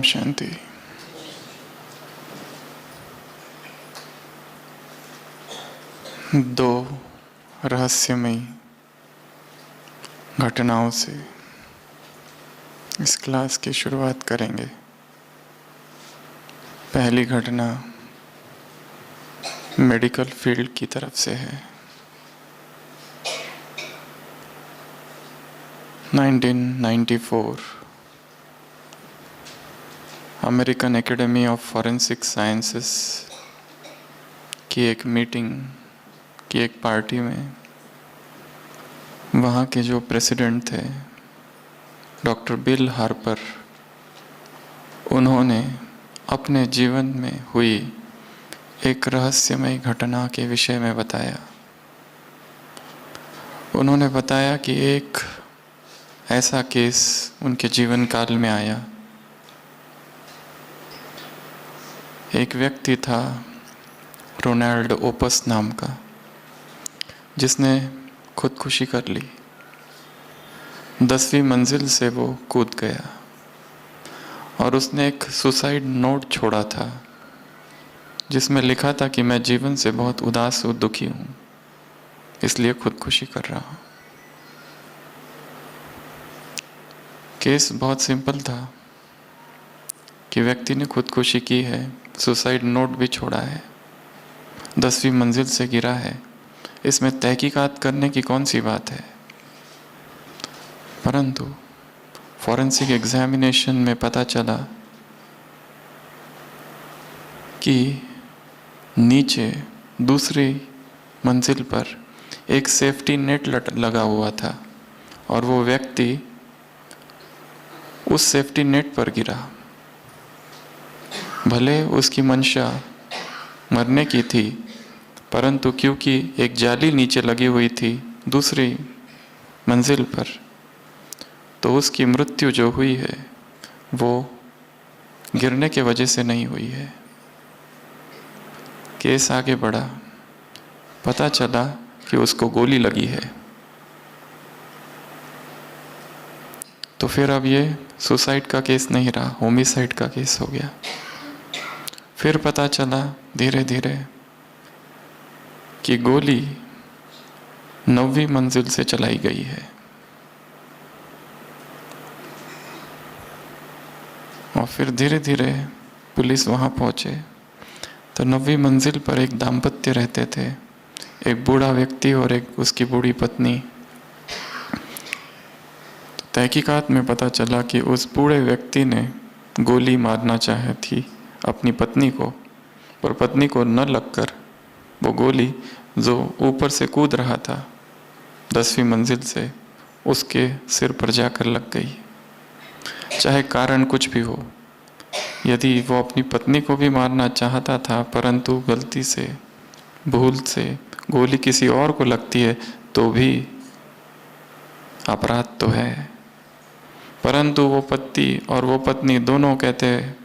शांति। दो रहस्यमयी घटनाओं से इस क्लास की शुरुआत करेंगे। पहली घटना मेडिकल फील्ड की तरफ से है। 1994 American academy of forensic sciences की एक मीटिंग की एक पार्टी में वहाँ के जो प्रेसिडेंट थे डॉक्टर बिल हार्पर, उन्होंने अपने जीवन में हुई एक रहस्यमय घटना के विषय में बताया। उन्होंने बताया कि एक ऐसा केस उनके जीवन काल में आया। एक व्यक्ति था रोनाल्ड ओपस नाम का, जिसने खुदकुशी कर ली। 10वीं मंजिल से वो कूद गया और उसने एक सुसाइड नोट छोड़ा था जिसमें लिखा था कि मैं जीवन से बहुत उदास और दुखी हूँ, इसलिए खुदकुशी कर रहा हूँ। केस बहुत सिंपल था कि व्यक्ति ने खुदकुशी की है, सुसाइड नोट भी छोड़ा है, 10वीं मंजिल से गिरा है। इसमें तहकीकात करने की कौन सी बात है? परंतु फॉरेंसिक एग्जामिनेशन में पता चला कि नीचे दूसरी मंजिल पर एक सेफ्टी नेट लगा हुआ था और वो व्यक्ति उस सेफ्टी नेट पर गिरा। भले उसकी मंशा मरने की थी, परंतु क्योंकि एक जाली नीचे लगी हुई थी दूसरी मंजिल पर, तो उसकी मृत्यु जो हुई है वो गिरने के वजह से नहीं हुई है। केस आगे बढ़ा, पता चला कि उसको गोली लगी है। तो फिर अब ये सुसाइड का केस नहीं रहा, होमिसाइड का केस हो गया। फिर पता चला धीरे धीरे कि गोली 9वीं मंजिल से चलाई गई है और फिर धीरे धीरे पुलिस वहाँ पहुँचे तो 9वीं मंजिल पर एक दाम्पत्य रहते थे, एक बूढ़ा व्यक्ति और एक उसकी बूढ़ी पत्नी। तो तहकीकात में पता चला कि उस बूढ़े व्यक्ति ने गोली मारना चाही थी अपनी पत्नी को, पर पत्नी को न लगकर वो गोली जो ऊपर से कूद रहा था 10वीं मंजिल से, उसके सिर पर जाकर लग गई। चाहे कारण कुछ भी हो, यदि वो अपनी पत्नी को भी मारना चाहता था परंतु गलती से, भूल से गोली किसी और को लगती है तो भी अपराध तो है। परंतु वो पति और वो पत्नी दोनों कहते हैं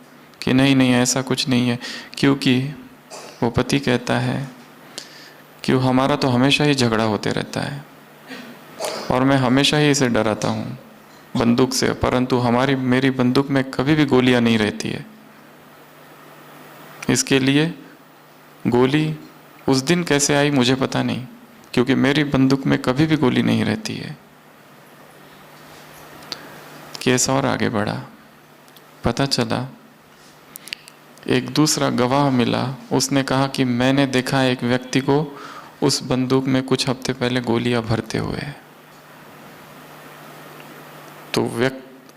कि नहीं नहीं, ऐसा कुछ नहीं है, क्योंकि वो पति कहता है कि हमारा तो हमेशा ही झगड़ा होते रहता है और मैं हमेशा ही इसे डराता हूँ बंदूक से, परंतु मेरी बंदूक में कभी भी गोलियां नहीं रहती है। इसके लिए गोली उस दिन कैसे आई मुझे पता नहीं, क्योंकि मेरी बंदूक में कभी भी गोली नहीं रहती है। केस और आगे बढ़ा, पता चला एक दूसरा गवाह मिला, उसने कहा कि मैंने देखा एक व्यक्ति को उस बंदूक में कुछ हफ्ते पहले गोलियां भरते हुए। तो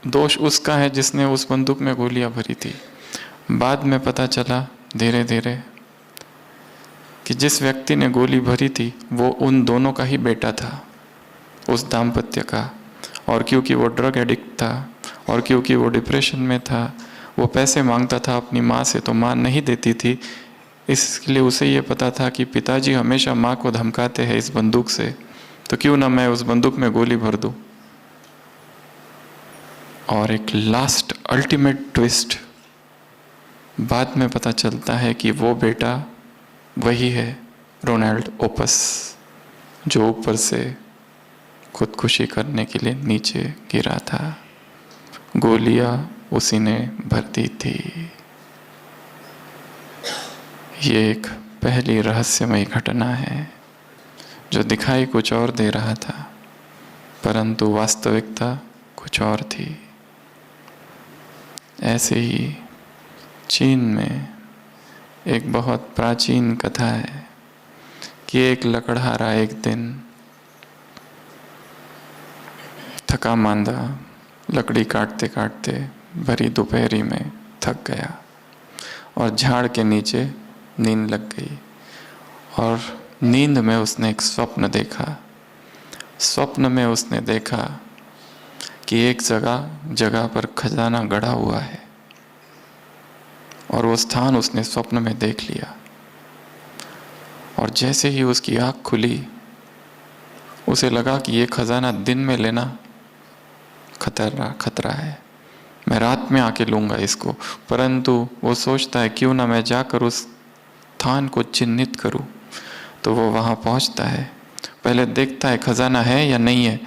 दोष उसका है जिसने उस बंदूक में गोलियां भरी थी। बाद में पता चला धीरे धीरे कि जिस व्यक्ति ने गोली भरी थी वो उन दोनों का ही बेटा था, उस दाम्पत्य का। और क्योंकि वो ड्रग एडिक्ट था और क्योंकि वो डिप्रेशन में था, वो पैसे मांगता था अपनी माँ से तो माँ नहीं देती थी, इसलिए उसे ये पता था कि पिताजी हमेशा माँ को धमकाते हैं इस बंदूक से, तो क्यों ना मैं उस बंदूक में गोली भर दूं। और एक लास्ट अल्टीमेट ट्विस्ट, बाद में पता चलता है कि वो बेटा वही है रोनाल्ड ओपस, जो ऊपर से खुदकुशी करने के लिए नीचे गिरा था। गोलियां उसी ने भर दी थी। ये एक पहली रहस्यमयी घटना है जो दिखाई कुछ और दे रहा था, परंतु वास्तविकता कुछ और थी। ऐसे ही चीन में एक बहुत प्राचीन कथा है कि एक लकड़हारा एक दिन थका मांदा लकड़ी काटते काटते भरी दोपहरी में थक गया और झाड़ के नीचे नींद लग गई। और नींद में उसने एक स्वप्न देखा। स्वप्न में उसने देखा कि एक जगह पर खजाना गड़ा हुआ है और वो स्थान उसने स्वप्न में देख लिया। और जैसे ही उसकी आँख खुली, उसे लगा कि ये खजाना दिन में लेना खतरा है, मैं रात में आके लूँगा इसको। परंतु वो सोचता है क्यों ना मैं जाकर उस स्थान को चिन्हित करूँ। तो वो वहाँ पहुँचता है, पहले देखता है खजाना है या नहीं है,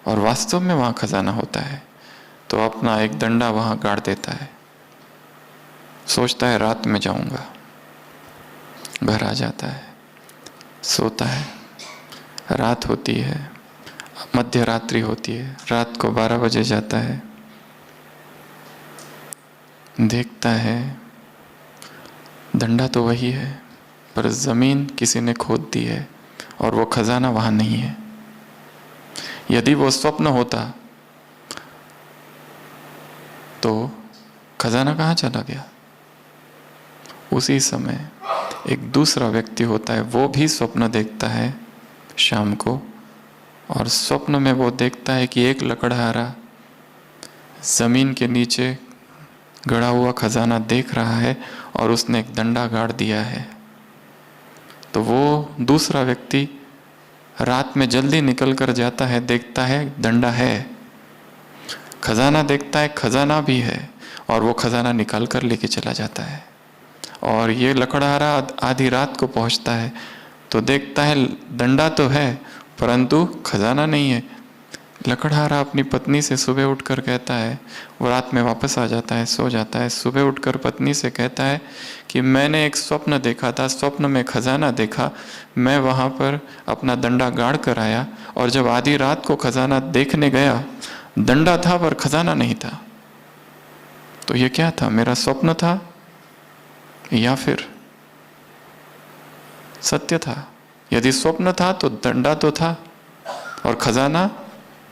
और वास्तव में वहाँ खजाना होता है। तो अपना एक डंडा वहाँ गाड़ देता है, सोचता है रात में जाऊँगा। घर आ जाता है, सोता है। रात होती है, मध्य रात्रि होती है, रात को 12 बजे जाता है। देखता है डंडा तो वही है, पर जमीन किसी ने खोद दी है और वो खजाना वहां नहीं है। यदि वो स्वप्न होता तो खजाना कहाँ चला गया? उसी समय एक दूसरा व्यक्ति होता है, वो भी स्वप्न देखता है शाम को, और स्वप्न में वो देखता है कि एक लकड़हारा जमीन के नीचे गड़ा हुआ खजाना देख रहा है और उसने एक डंडा गाड़ दिया है। तो वो दूसरा व्यक्ति रात में जल्दी निकल कर जाता है, देखता है डंडा है, खजाना देखता है खजाना भी है, और वो खजाना निकाल कर लेके चला जाता है। और ये लकड़हारा आधी रात को पहुंचता है तो देखता है डंडा तो है परंतु खजाना नहीं है। लकड़हारा अपनी पत्नी से सुबह उठकर कहता है, वो रात में वापस आ जाता है, सो जाता है। सुबह उठकर पत्नी से कहता है कि मैंने एक स्वप्न देखा था, स्वप्न में खजाना देखा, मैं वहाँ पर अपना डंडा गाड़ कर आया, और जब आधी रात को खजाना देखने गया, डंडा था पर खजाना नहीं था। तो ये क्या था? मेरा स्वप्न था या फिर सत्य था? यदि स्वप्न था तो डंडा तो था और खजाना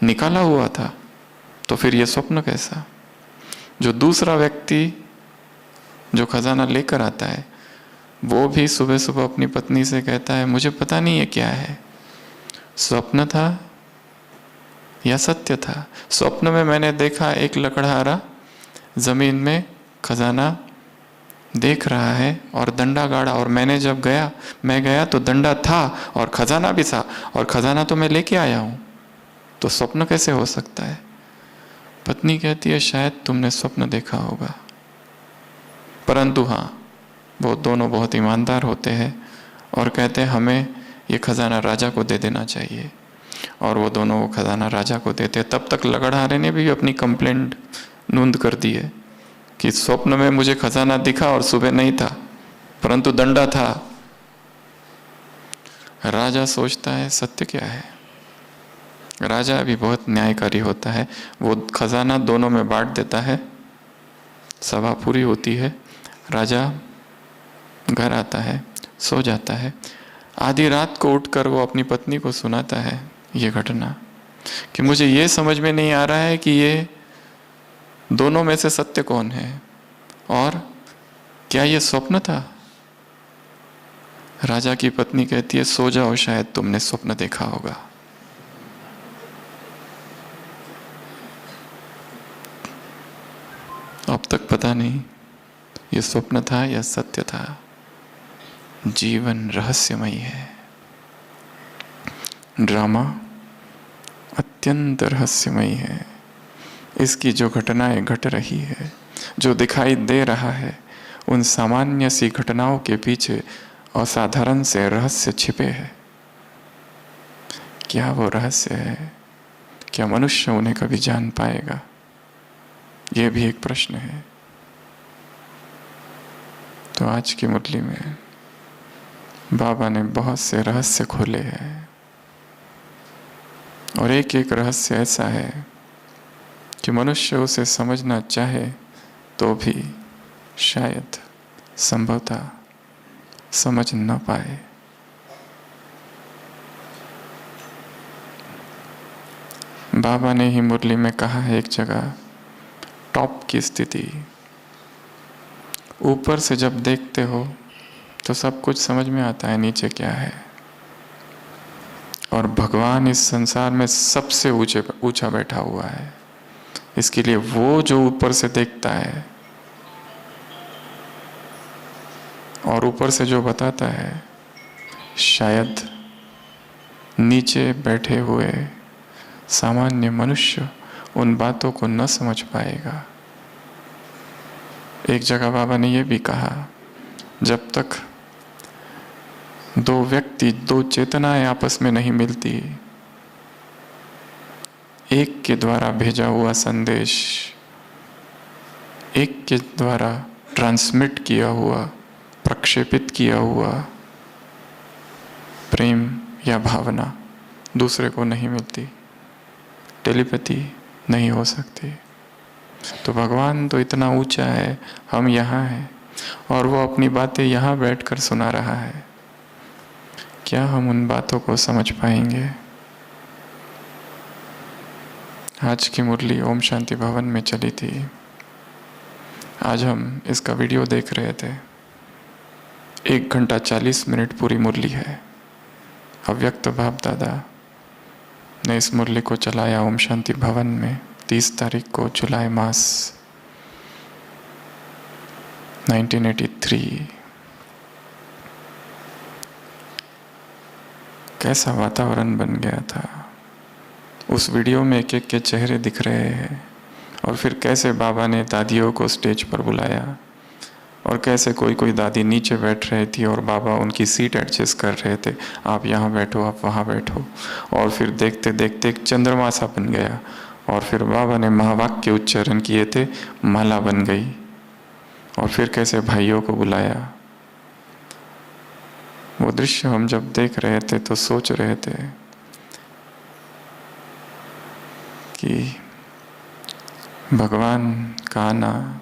निकाला हुआ था, तो फिर ये स्वप्न कैसा? जो दूसरा व्यक्ति जो खजाना लेकर आता है, वो भी सुबह सुबह अपनी पत्नी से कहता है, मुझे पता नहीं है क्या है, स्वप्न था या सत्य था। स्वप्न में मैंने देखा एक लकड़हारा जमीन में खजाना देख रहा है और डंडा गाड़ा, और मैं गया तो डंडा था और खजाना भी था, और खजाना तो मैं लेके आया हूं, तो स्वप्न कैसे हो सकता है? पत्नी कहती है, शायद तुमने स्वप्न देखा होगा। परंतु हाँ, वो दोनों बहुत ईमानदार होते हैं और कहते हैं हमें ये खजाना राजा को दे देना चाहिए। और वो दोनों वो खजाना राजा को देते। तब तक लकड़हारे ने भी अपनी कंप्लेंट नोंद कर दी है कि स्वप्न में मुझे खजाना दिखा और सुबह नहीं था, परंतु डंडा था। राजा सोचता है सत्य क्या है? राजा भी बहुत न्यायकारी होता है, वो खजाना दोनों में बांट देता है। सभा पूरी होती है, राजा घर आता है, सो जाता है। आधी रात को उठकर वो अपनी पत्नी को सुनाता है ये घटना कि मुझे ये समझ में नहीं आ रहा है कि ये दोनों में से सत्य कौन है, और क्या ये स्वप्न था? राजा की पत्नी कहती है, सो जाओ, शायद तुमने स्वप्न देखा होगा। अब तक पता नहीं ये स्वप्न था या सत्य था। जीवन रहस्यमयी है, ड्रामा अत्यंत रहस्यमयी है। इसकी जो घटनाएं घट रही है, जो दिखाई दे रहा है, उन सामान्य सी घटनाओं के पीछे असाधारण से रहस्य छिपे हैं। क्या वो रहस्य है? क्या मनुष्य उन्हें कभी जान पाएगा? ये भी एक प्रश्न है। तो आज की मुरली में बाबा ने बहुत से रहस्य खोले हैं, और एक एक रहस्य ऐसा है कि मनुष्य उसे समझना चाहे तो भी शायद संभवतः समझ न पाए। बाबा ने ही मुरली में कहा है एक जगह, टॉप की स्थिति, ऊपर से जब देखते हो तो सब कुछ समझ में आता है नीचे क्या है, और भगवान इस संसार में सबसे ऊंचा बैठा हुआ है। इसके लिए वो जो ऊपर से देखता है और ऊपर से जो बताता है, शायद नीचे बैठे हुए सामान्य मनुष्य उन बातों को न समझ पाएगा। एक जगह बाबा ने यह भी कहा, जब तक दो व्यक्ति, दो चेतनाएं आपस में नहीं मिलती, एक के द्वारा भेजा हुआ संदेश, एक के द्वारा ट्रांसमिट किया हुआ, प्रक्षेपित किया हुआ प्रेम या भावना दूसरे को नहीं मिलती, टेलीपैथी नहीं हो सकती। तो भगवान तो इतना ऊंचा है, हम यहाँ हैं, और वो अपनी बातें यहाँ बैठकर सुना रहा है। क्या हम उन बातों को समझ पाएंगे? आज की मुरली ओम शांति भवन में चली थी। आज हम इसका वीडियो देख रहे थे। 1 घंटा 40 मिनट पूरी मुरली है। अव्यक्त बाप दादा ने इस मुरली को चलाया ओम शांति भवन में 30 तारीख को, जुलाई मास 1983। कैसा वातावरण बन गया था। उस वीडियो में एक एक के चेहरे दिख रहे हैं, और फिर कैसे बाबा ने दादियों को स्टेज पर बुलाया, और कैसे कोई कोई दादी नीचे बैठ रही थी और बाबा उनकी सीट एडजस्ट कर रहे थे, आप यहाँ बैठो, आप वहाँ बैठो। और फिर देखते देखते एक चंद्रमा सा बन गया, और फिर बाबा ने महावाक्य उच्चारण किए थे, माला बन गई। और फिर कैसे भाइयों को बुलाया। वो दृश्य हम जब देख रहे थे तो सोच रहे थे कि भगवान का आना,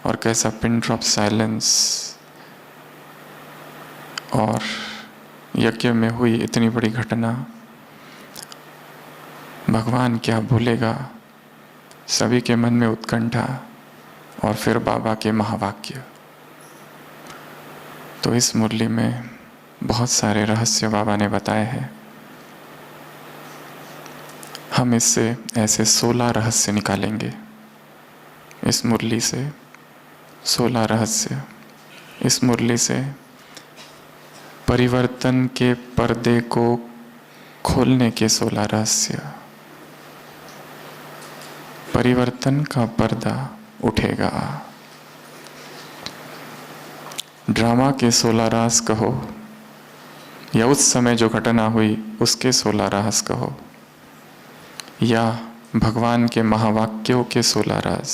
और कैसा पिन ड्रॉप साइलेंस, और यज्ञ में हुई इतनी बड़ी घटना, भगवान क्या भूलेगा। सभी के मन में उत्कंठा, और फिर बाबा के महावाक्य। तो इस मुरली में बहुत सारे रहस्य बाबा ने बताए हैं। हम इससे ऐसे 16 रहस्य निकालेंगे। इस मुरली से 16 रहस्य। इस मुरली से परिवर्तन के पर्दे को खोलने के 16 रहस्य। परिवर्तन का पर्दा उठेगा। ड्रामा के 16 राज कहो, या उस समय जो घटना हुई उसके 16 राज कहो, या भगवान के महावाक्यों के 16 राज,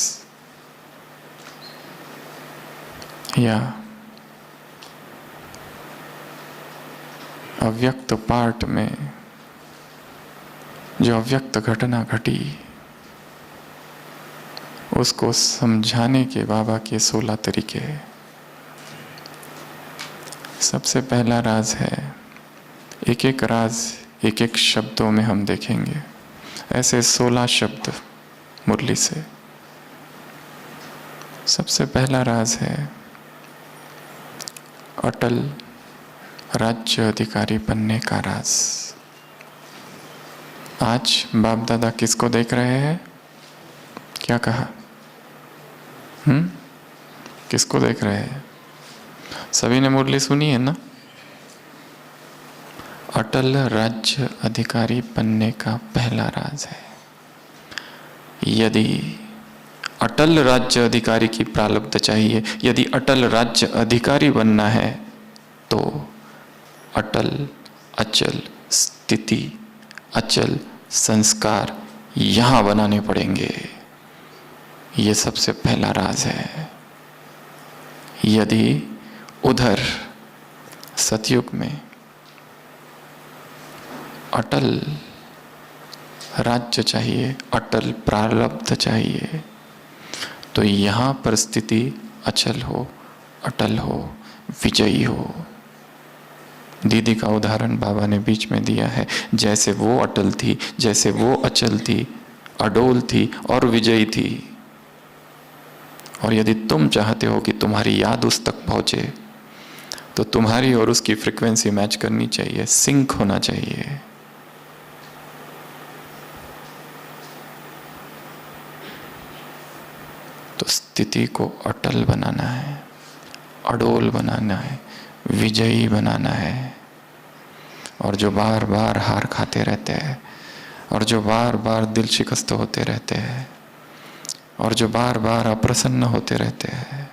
या अव्यक्त पार्ट में जो अव्यक्त घटना घटी, उसको समझाने के बाबा के 16 तरीके। सबसे पहला राज है, एक एक राज एक एक शब्दों में हम देखेंगे। ऐसे 16 शब्द मुरली से। सबसे पहला राज है अटल राज्य अधिकारी बनने का राज। आज बाप दादा किसको देख रहे हैं? क्या कहा? किसको देख रहे हैं? सभी ने मुरली सुनी है ना? अटल राज्य अधिकारी बनने का पहला राज है। यदि अटल राज्य अधिकारी की प्रारब्ध चाहिए, यदि अटल राज्य अधिकारी बनना है, तो अटल अचल स्थिति, अचल संस्कार यहां बनाने पड़ेंगे। ये सबसे पहला राज है। यदि उधर सतयुग में अटल राज्य चाहिए, अटल प्रारब्ध चाहिए, तो यहाँ पर स्थिति अचल हो, अटल हो, विजयी हो। दीदी का उदाहरण बाबा ने बीच में दिया है। जैसे वो अटल थी, जैसे वो अचल थी, अडोल थी और विजयी थी। और यदि तुम चाहते हो कि तुम्हारी याद उस तक पहुंचे, तो तुम्हारी और उसकी फ्रीक्वेंसी मैच करनी चाहिए, सिंक होना चाहिए। तो स्थिति को अटल बनाना है, अडोल बनाना है, विजयी बनाना है। और जो बार बार हार खाते रहते हैं, और जो बार बार दिल शिकस्त होते रहते हैं, और जो बार बार अप्रसन्न होते रहते हैं,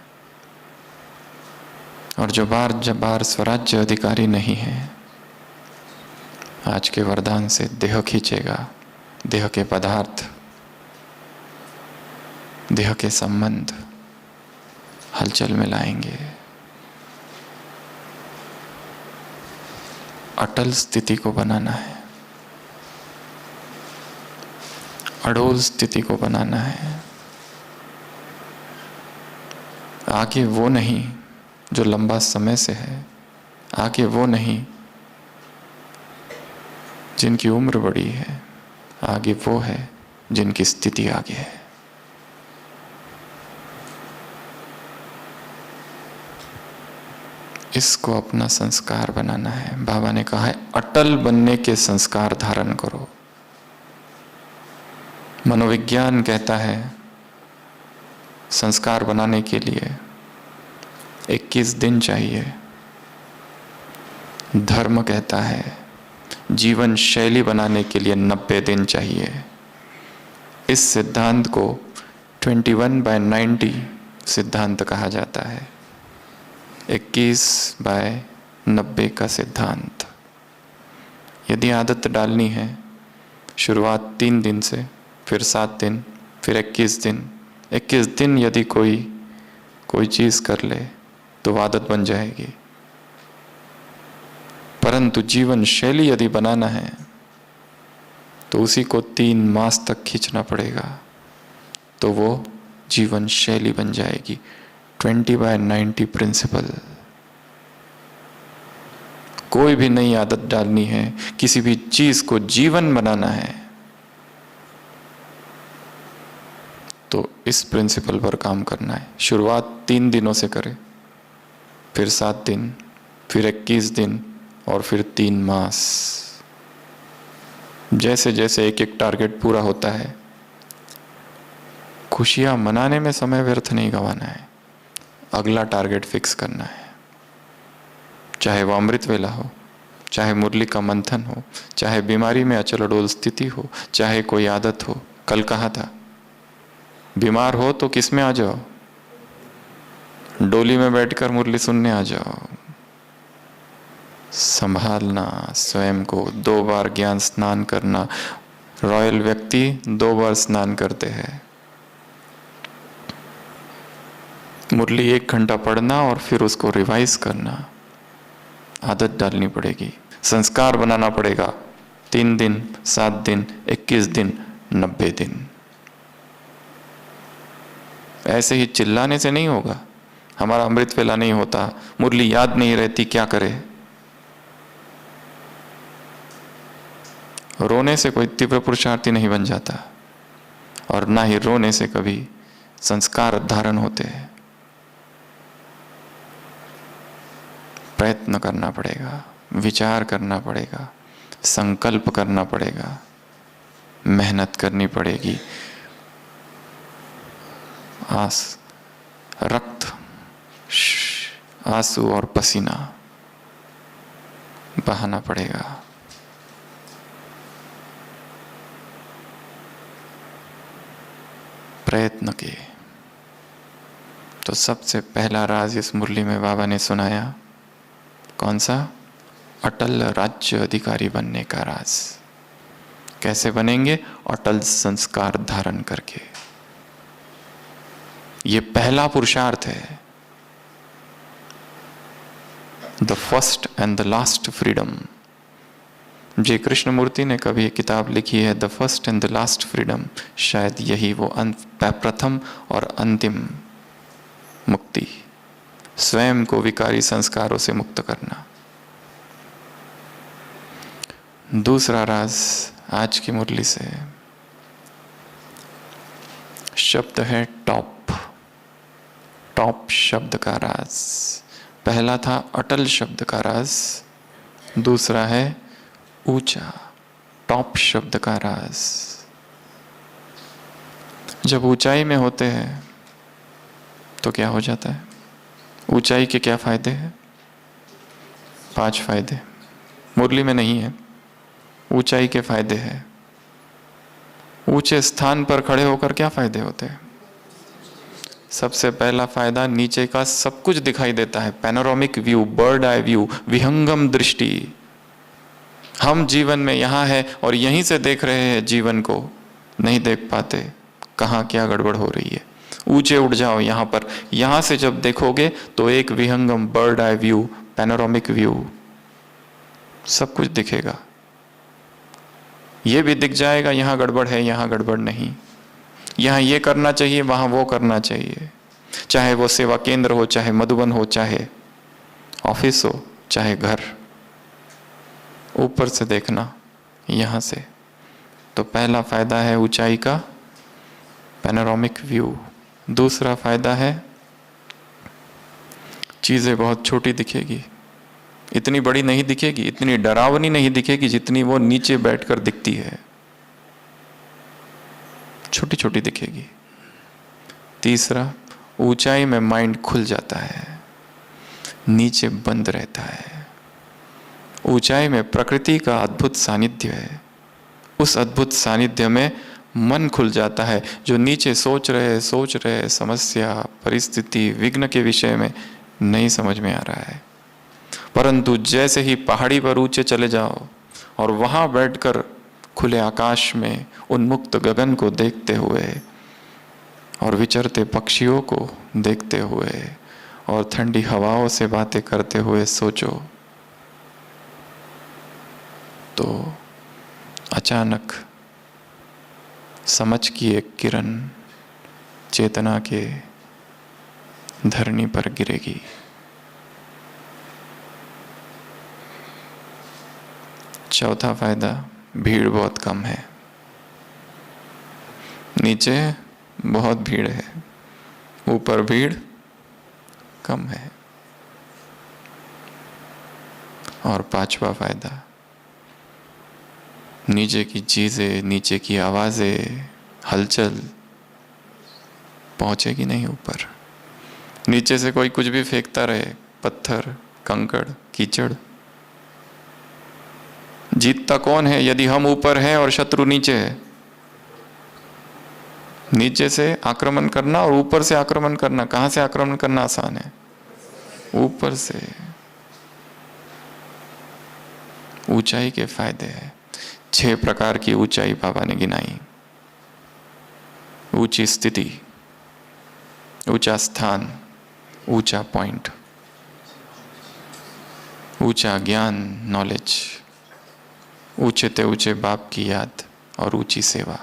और जो बार स्वराज्य अधिकारी नहीं है, आज के वरदान से देह खींचेगा, देह के पदार्थ, देह के संबंध हलचल में लाएंगे। अटल स्थिति को बनाना है, अडोल स्थिति को बनाना है। आगे वो नहीं जो लंबा समय से है, आगे वो नहीं जिनकी उम्र बड़ी है, आगे वो है जिनकी स्थिति आगे है। इसको अपना संस्कार बनाना है। बाबा ने कहा है अटल बनने के संस्कार धारण करो। मनोविज्ञान कहता है संस्कार बनाने के लिए 21 दिन चाहिए। धर्म कहता है जीवन शैली बनाने के लिए 90 दिन चाहिए। इस सिद्धांत को 21/90 सिद्धांत कहा जाता है। 21/90 का सिद्धांत। यदि आदत डालनी है, शुरुआत 3 दिन से, फिर 7 दिन, फिर 21 दिन। 21 दिन यदि कोई चीज़ कर ले तो आदत बन जाएगी। परंतु जीवन शैली यदि बनाना है तो उसी को 3 मास तक खींचना पड़ेगा, तो वो जीवन शैली बन जाएगी। 20/90 प्रिंसिपल। कोई भी नई आदत डालनी है, किसी भी चीज को जीवन बनाना है, तो इस प्रिंसिपल पर काम करना है। शुरुआत 3 दिनों से करें, फिर 7 दिन, फिर 21 दिन और फिर 3 मास। जैसे जैसे एक एक टारगेट पूरा होता है, खुशियां मनाने में समय व्यर्थ नहीं गंवाना है, अगला टारगेट फिक्स करना है। चाहे वो अमृत वेला हो, चाहे मुरली का मंथन हो, चाहे बीमारी में अचल अडोल स्थिति हो, चाहे कोई आदत हो। कल कहा था बीमार हो तो किस में आ जाओ, डोली में बैठकर मुरली सुनने आ जाओ। संभालना स्वयं को, 2 बार ज्ञान स्नान करना। रॉयल व्यक्ति 2 बार स्नान करते हैं। मुरली 1 घंटा पढ़ना और फिर उसको रिवाइज करना। आदत डालनी पड़ेगी, संस्कार बनाना पड़ेगा। 3 दिन, 7 दिन, 21 दिन, 90 दिन। ऐसे ही चिल्लाने से नहीं होगा। हमारा अमृत वेला नहीं होता, मुरली याद नहीं रहती, क्या करे। रोने से कोई तीव्र पुरुषार्थी नहीं बन जाता, और ना ही रोने से कभी संस्कार धारण होते हैं। प्रयत्न करना पड़ेगा, विचार करना पड़ेगा, संकल्प करना पड़ेगा, मेहनत करनी पड़ेगी, रक्त, आंसू और पसीना बहाना पड़ेगा। प्रयत्न के तो सबसे पहला राज इस मुरली में बाबा ने सुनाया। कौन सा? अटल राज्य अधिकारी बनने का राज। कैसे बनेंगे? अटल संस्कार धारण करके। ये पहला पुरुषार्थ है, the first and the last freedom. J Krishnamurti ने कभी एक किताब लिखी है, the first and the last freedom. शायद यही वो प्रथम और अंतिम मुक्ति, स्वयं को विकारी संस्कारों से मुक्त करना। दूसरा राज आज की मुरली से शब्द है टॉप। टॉप शब्द का राज, पहला था अटल शब्द का राज, दूसरा है ऊंचा। टॉप शब्द का राज, जब ऊंचाई में होते हैं तो क्या हो जाता है? ऊंचाई के क्या फायदे हैं? 5 फायदे, मुरली में नहीं है। ऊंचाई के फायदे हैं। ऊंचे स्थान पर खड़े होकर क्या फायदे होते हैं? सबसे पहला फायदा, नीचे का सब कुछ दिखाई देता है। Panoramic view, bird eye view, विहंगम दृष्टि। हम जीवन में यहाँ है और यहीं से देख रहे हैं जीवन को, नहीं देख पाते कहाँ क्या गड़बड़ हो रही है। ऊंचे उठ जाओ यहाँ पर, यहाँ से जब देखोगे तो एक विहंगम bird eye view, panoramic view, सब कुछ दिखेगा। ये भी दिख जाएगा यहाँ गड़बड़ है, यहाँ गड़बड़ नहीं, यहाँ ये करना चाहिए, वहाँ वो करना चाहिए। चाहे वो सेवा केंद्र हो, चाहे मधुबन हो, चाहे ऑफिस हो, चाहे घर। ऊपर से देखना यहाँ से। तो पहला फायदा है ऊंचाई का, पैनोरामिक व्यू। दूसरा फायदा है चीजें बहुत छोटी दिखेगी, इतनी बड़ी नहीं दिखेगी, इतनी डरावनी नहीं दिखेगी जितनी वो नीचे बैठकर दिखती है, छोटी छोटी दिखेगी। तीसरा, ऊंचाई में माइंड खुल जाता है, नीचे बंद रहता है। ऊंचाई में प्रकृति का अद्भुत सानिध्य है, उस अद्भुत सानिध्य में मन खुल जाता है। जो नीचे सोच रहे समस्या, परिस्थिति, विघ्न के विषय में नहीं समझ में आ रहा है, परंतु जैसे ही पहाड़ी पर ऊंचे चले जाओ और वहां बैठकर खुले आकाश में उन्मुक्त गगन को देखते हुए और विचरते पक्षियों को देखते हुए और ठंडी हवाओं से बातें करते हुए सोचो, तो अचानक समझ की एक किरण चेतना के धरनी पर गिरेगी। चौथा फायदा, भीड़ बहुत कम है। नीचे बहुत भीड़ है, ऊपर भीड़ कम है। और पांचवा फायदा, नीचे की चीजें, नीचे की आवाजें, हलचल पहुंचेगी नहीं ऊपर। नीचे से कोई कुछ भी फेंकता रहे, पत्थर, कंकड़, कीचड़, जीतता कौन है यदि हम ऊपर हैं और शत्रु नीचे है? नीचे से आक्रमण करना और ऊपर से आक्रमण करना, कहां से आक्रमण करना आसान है? ऊपर से। ऊंचाई के फायदे हैं, 6 प्रकार की ऊंचाई बाबा ने गिनाई। ऊंची स्थिति, ऊंचा स्थान, ऊंचा पॉइंट, ऊंचा ज्ञान, नॉलेज, ऊंचे ते ऊंचे बाप की याद और ऊंची सेवा।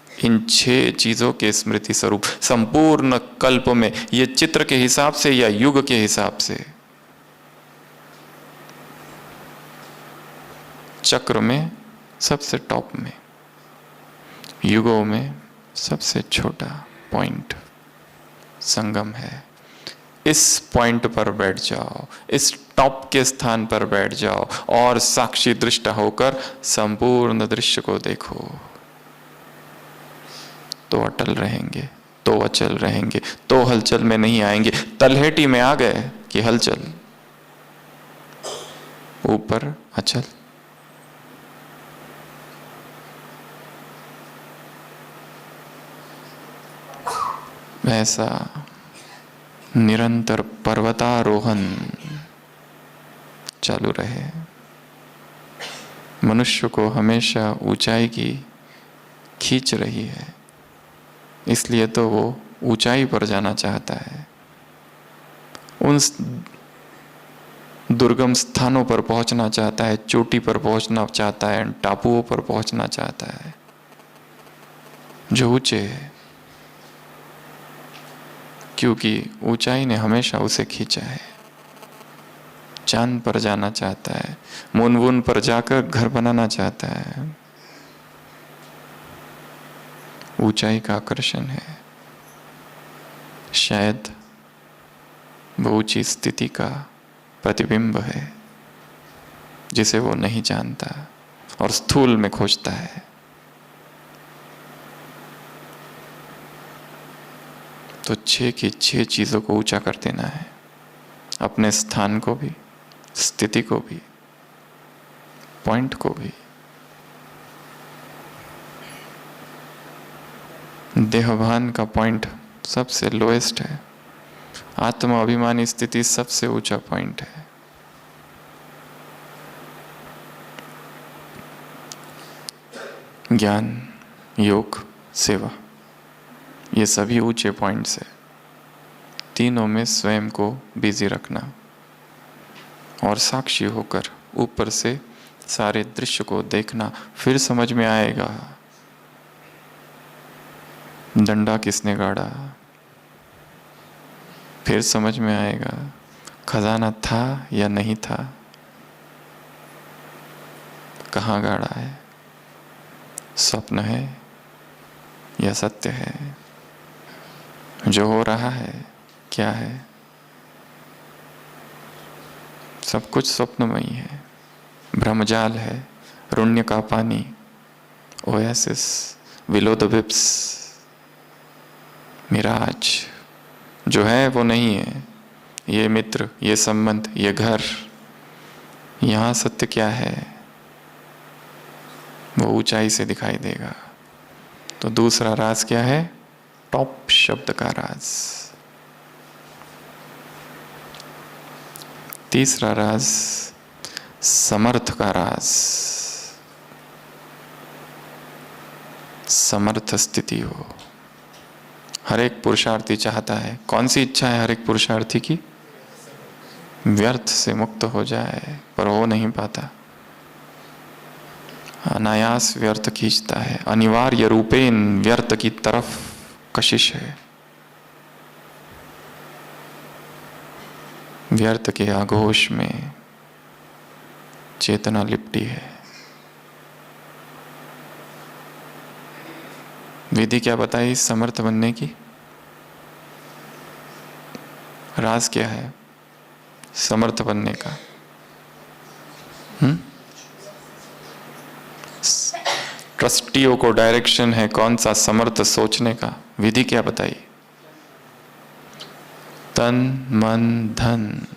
इन 6 चीजों के स्मृति स्वरूप संपूर्ण कल्प में, ये चित्र के हिसाब से या युग के हिसाब से, चक्र में सबसे टॉप में, युगों में सबसे छोटा पॉइंट संगम है। इस पॉइंट पर बैठ जाओ, इस टॉप के स्थान पर बैठ जाओ और साक्षी दृष्टा होकर संपूर्ण दृश्य को देखो। तो अटल रहेंगे, तो अचल रहेंगे, तो हलचल में नहीं आएंगे। तलहेटी में आ गए कि हलचल, ऊपर अचल। ऐसा निरंतर पर्वतारोहण चालू रहे। मनुष्य को हमेशा ऊंचाई की खींच रही है, इसलिए तो वो ऊंचाई पर जाना चाहता है, उन दुर्गम स्थानों पर पहुंचना चाहता है, चोटी पर पहुंचना चाहता है, टापुओं पर पहुंचना चाहता है जो ऊंचे है, क्योंकि ऊंचाई ने हमेशा उसे खींचा है। चांद पर जाना चाहता है, मून पर जाकर घर बनाना चाहता है। ऊंचाई का आकर्षण है, शायद वो ऊंची स्थिति का प्रतिबिंब है जिसे वो नहीं जानता और स्थूल में खोजता है। तो 6 की 6 चीजों को ऊंचा कर देना है, अपने स्थान को भी, स्थिति को भी, पॉइंट को भी। देहभान का पॉइंट सबसे लोएस्ट है, आत्म अभिमानी स्थिति सबसे ऊंचा पॉइंट है। ज्ञान, योग, सेवा, ये सभी ऊंचे पॉइंट्स है। तीनों में स्वयं को बिजी रखना और साक्षी होकर ऊपर से सारे दृश्य को देखना, फिर समझ में आएगा डंडा किसने गाड़ा, फिर समझ में आएगा खजाना था या नहीं था, कहाँ गाड़ा है, स्वप्न है या सत्य है, जो हो रहा है क्या है। सब कुछ स्वप्नमयी है, भ्रमजाल है, रुण्य का पानी, ओएसिस, विलो द विप्स, मिराज। जो है वो नहीं है, ये मित्र, ये संबंध, ये घर, यहाँ सत्य क्या है वो ऊंचाई से दिखाई देगा। तो दूसरा राज क्या है? टॉप शब्द का राज। तीसरा राज समर्थ का राज, समर्थ स्थिति हो। हर एक पुरुषार्थी चाहता है, कौन सी इच्छा है हर एक पुरुषार्थी की? व्यर्थ से मुक्त हो जाए, पर हो नहीं पाता। अनायास व्यर्थ खींचता है, अनिवार्य रूपेण व्यर्थ की तरफ कशिश है। व्यर्थ के आघोष में चेतना लिपटी है। विधि क्या बताई समर्थ बनने की? राज क्या है समर्थ बनने का? ट्रस्टियों को डायरेक्शन है कौन सा? समर्थ सोचने का। विधि क्या बताई? तन मन धन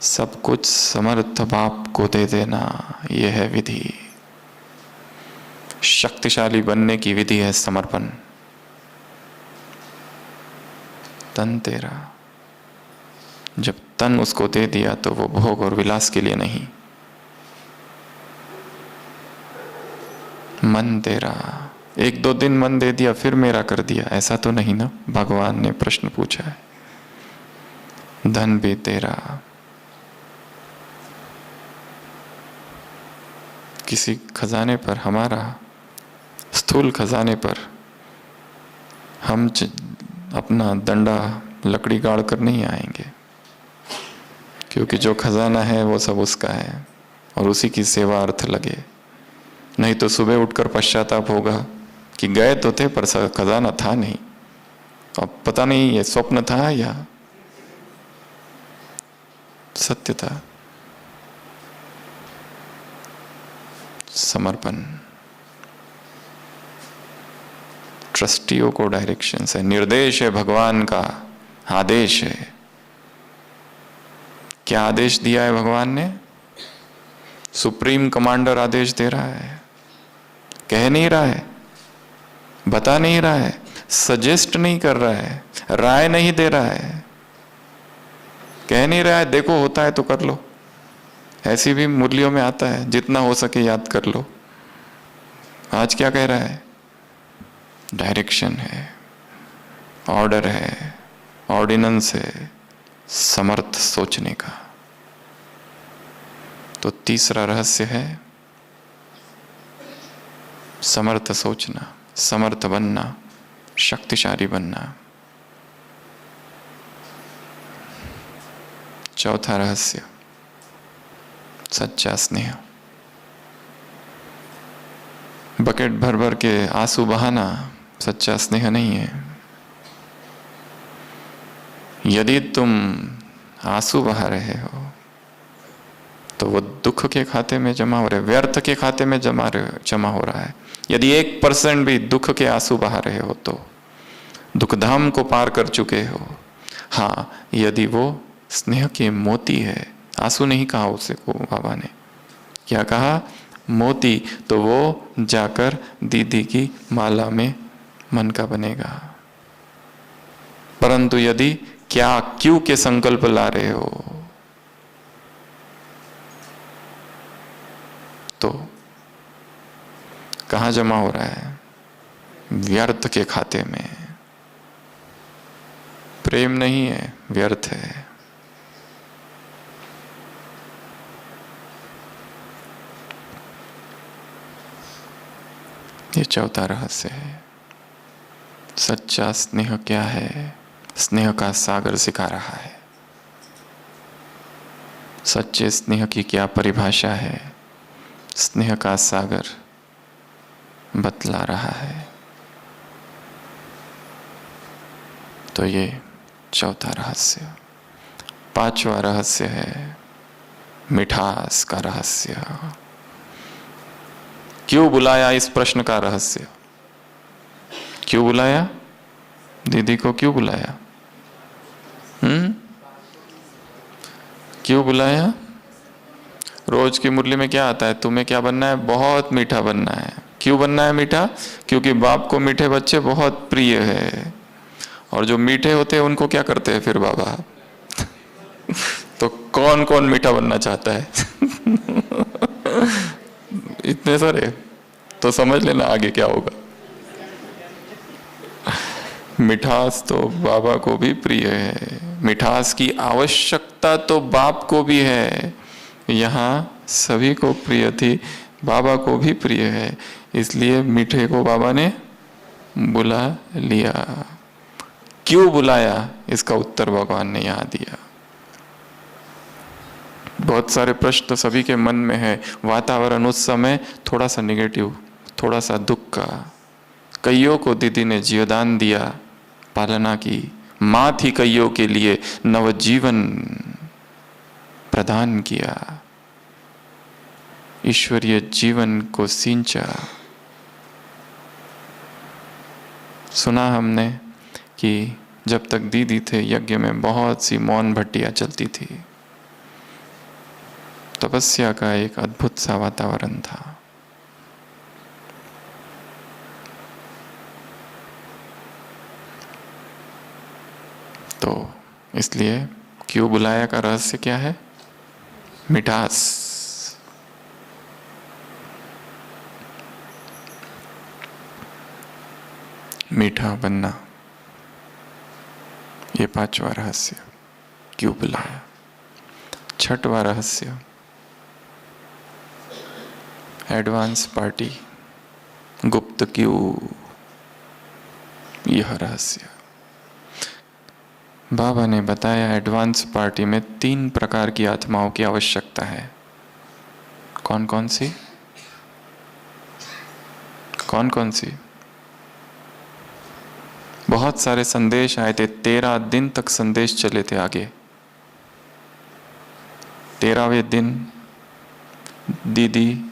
सब कुछ समर्थ बाप को दे देना, यह है विधि। शक्तिशाली बनने की विधि है समर्पण। तन तेरा, जब तन उसको दे दिया तो वो भोग और विलास के लिए नहीं। मन तेरा, 1-2 दिन मन दे दिया फिर मेरा कर दिया, ऐसा तो नहीं ना? भगवान ने प्रश्न पूछा है। धन भी तेरा, किसी खजाने पर, हमारा स्थूल खजाने पर हम अपना डंडा लकड़ी गाड़ कर नहीं आएंगे, क्योंकि जो खजाना है वो सब उसका है और उसी की सेवा अर्थ लगे। नहीं तो सुबह उठकर पश्चाताप होगा कि गए तो थे पर खजाना था नहीं, अब पता नहीं ये स्वप्न था या सत्य था। समर्पण ट्रस्टियों को डायरेक्शन है, निर्देश है, भगवान का आदेश है। क्या आदेश दिया है भगवान ने? सुप्रीम कमांडर आदेश दे रहा है, कह नहीं रहा है, बता नहीं रहा है, सजेस्ट नहीं कर रहा है, राय नहीं दे रहा है, कह नहीं रहा है देखो होता है तो कर लो। ऐसी भी मुरलियों में आता है, जितना हो सके याद कर लो। आज क्या कह रहा है? डायरेक्शन है, ऑर्डर है, ऑर्डिनेंस है समर्थ सोचने का। तो तीसरा रहस्य है समर्थ सोचना, समर्थ बनना, शक्तिशाली बनना। चौथा रहस्य सच्चा स्नेह। बकेट भर भर के आंसू बहाना सच्चा स्नेह नहीं है। यदि तुम आंसू बहा रहे हो तो वो दुख के खाते में जमा हो रहे, व्यर्थ के खाते में जमा हो रहा है। यदि 1% भी दुख के आंसू बहा रहे हो तो दुखधाम को पार कर चुके हो। हाँ, यदि वो स्नेह के मोती है, आंसू नहीं कहा उसे को बाबा ने, क्या कहा? मोती, तो वो जाकर दीदी की माला में मन का बनेगा। परंतु यदि क्या क्यों के संकल्प ला रहे हो तो कहां जमा हो रहा है? व्यर्थ के खाते में। प्रेम नहीं है, व्यर्थ है। ये चौथा रहस्य है। सच्चा स्नेह क्या है? स्नेह का सागर सिखा रहा है। सच्चे स्नेह की क्या परिभाषा है? स्नेह का सागर बतला रहा है। तो ये चौथा रहस्य। पांचवा रहस्य है मिठास का रहस्य। क्यों बुलाया? इस प्रश्न का रहस्य। क्यों बुलाया? दीदी को क्यों बुलाया? क्यों बुलाया? रोज की मुरली में क्या आता है? तुम्हें क्या बनना है? बहुत मीठा बनना है। क्यों बनना है मीठा? क्योंकि बाप को मीठे बच्चे बहुत प्रिय है। और जो मीठे होते हैं उनको क्या करते हैं फिर बाबा? तो कौन कौन मीठा बनना चाहता है? इतने सारे, तो समझ लेना आगे क्या होगा। मिठास तो बाबा को भी प्रिय है। मिठास की आवश्यकता तो बाप को भी है। यहाँ सभी को प्रिय थी, बाबा को भी प्रिय है, इसलिए मीठे को बाबा ने बुला लिया। क्यों बुलाया? इसका उत्तर भगवान ने यहाँ दिया। बहुत सारे प्रश्न तो सभी के मन में है। वातावरण उस समय थोड़ा सा नेगेटिव, थोड़ा सा दुख का। कईयों को दीदी ने जीवदान दिया, पालना की। माँ थी कईयों के लिए, नवजीवन प्रदान किया, ईश्वरीय जीवन को सींचा। सुना हमने कि जब तक दीदी थे यज्ञ में बहुत सी मौन भट्टियां चलती थी। तपस्या का एक अद्भुत सा वातावरण था। तो इसलिए क्यों बुलाया का रहस्य क्या है? मिठास। मीठा बनना, ये पांचवा रहस्य। क्यों बुलाया? छठवां रहस्य एडवांस पार्टी, गुप्त क्यों, यह रहस्य। बाबा ने बताया एडवांस पार्टी में 3 प्रकार की आत्माओं की आवश्यकता है। कौन कौन सी? कौन कौन सी? बहुत सारे संदेश आए थे, 13 दिन तक संदेश चले थे आगे। 13वें दिन दीदी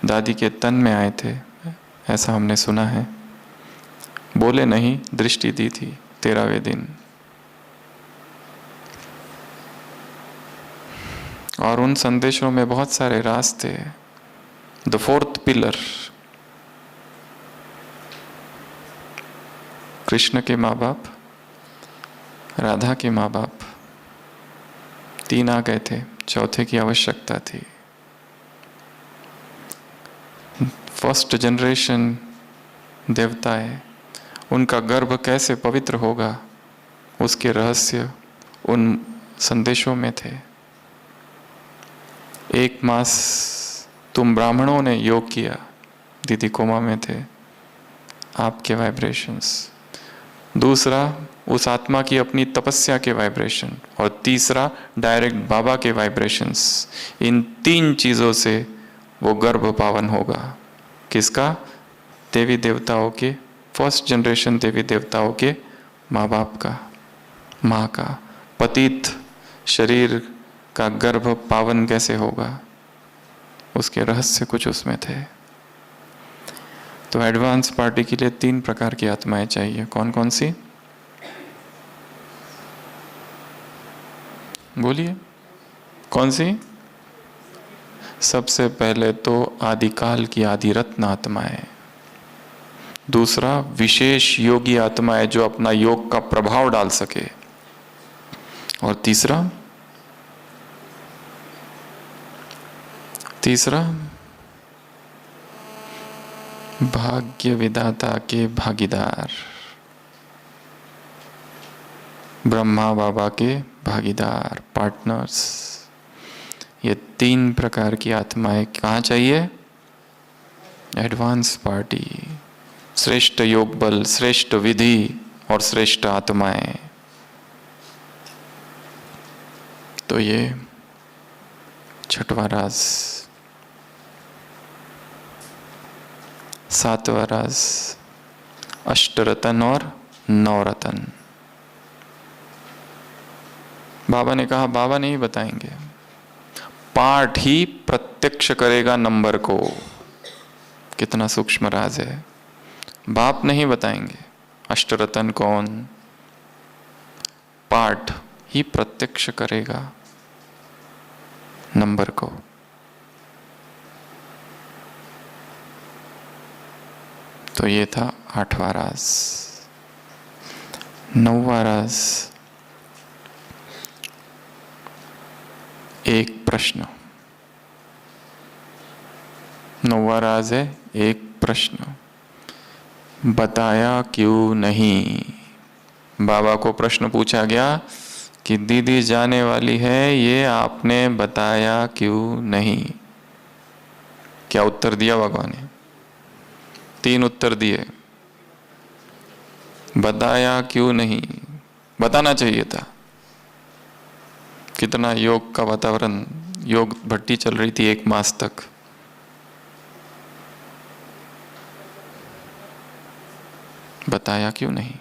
दादी के तन में आए थे, ऐसा हमने सुना है। बोले नहीं, दृष्टि दी थी 13वें दिन। और उन संदेशों में बहुत सारे राज थे। द 4th पिलर, कृष्ण के माँ बाप, राधा के माँ बाप, 3 आ गए थे, चौथे की आवश्यकता थी। फर्स्ट जनरेशन देवता है, उनका गर्भ कैसे पवित्र होगा, उसके रहस्य उन संदेशों में थे। 1 मास तुम ब्राह्मणों ने योग किया, दीदी कोमा में थे, आपके वाइब्रेशंस। दूसरा, उस आत्मा की अपनी तपस्या के वाइब्रेशन। और तीसरा, डायरेक्ट बाबा के वाइब्रेशंस। इन 3 चीज़ों से वो गर्भ पावन होगा। किसका? देवी देवताओं के, फर्स्ट जनरेशन देवी देवताओं के माँ बाप का, माँ का। पतित शरीर का गर्भ पावन कैसे होगा, उसके रहस्य कुछ उसमें थे। तो एडवांस पार्टी के लिए 3 प्रकार की आत्माएं चाहिए। कौन कौन सी? बोलिए, कौन सी? सबसे पहले तो आदिकाल की आदि रत्न आत्माएं। दूसरा, विशेष योगी आत्माएं जो अपना योग का प्रभाव डाल सके। और तीसरा भाग्य विधाता के भागीदार, ब्रह्मा बाबा के भागीदार, पार्टनर्स। ये 3 प्रकार की आत्माएं कहाँ चाहिए? Advance party. श्रेष्ठ योग बल, श्रेष्ठ विधि और श्रेष्ठ आत्माएं। तो ये 6वां राज। 7वां राज, अष्टरतन और 9 रतन। बाबा ने कहा, बाबा नहीं बताएंगे, पाठ ही प्रत्यक्ष करेगा नंबर को। कितना सूक्ष्म राज है। बाप नहीं बताएंगे अष्टरतन कौन, पाठ ही प्रत्यक्ष करेगा नंबर को। तो ये था 8वां राज। 9वां राज, एक प्रश्न। 9वां राज है एक प्रश्न। बताया क्यों नहीं? बाबा को प्रश्न पूछा गया कि दीदी जाने वाली है, ये आपने बताया क्यों नहीं? क्या उत्तर दिया भगवान ने? 3 उत्तर दिए। बताया क्यों नहीं? बताना चाहिए था। कितना योग का वातावरण, योग भट्टी चल रही थी 1 मास तक। बताया क्यों नहीं?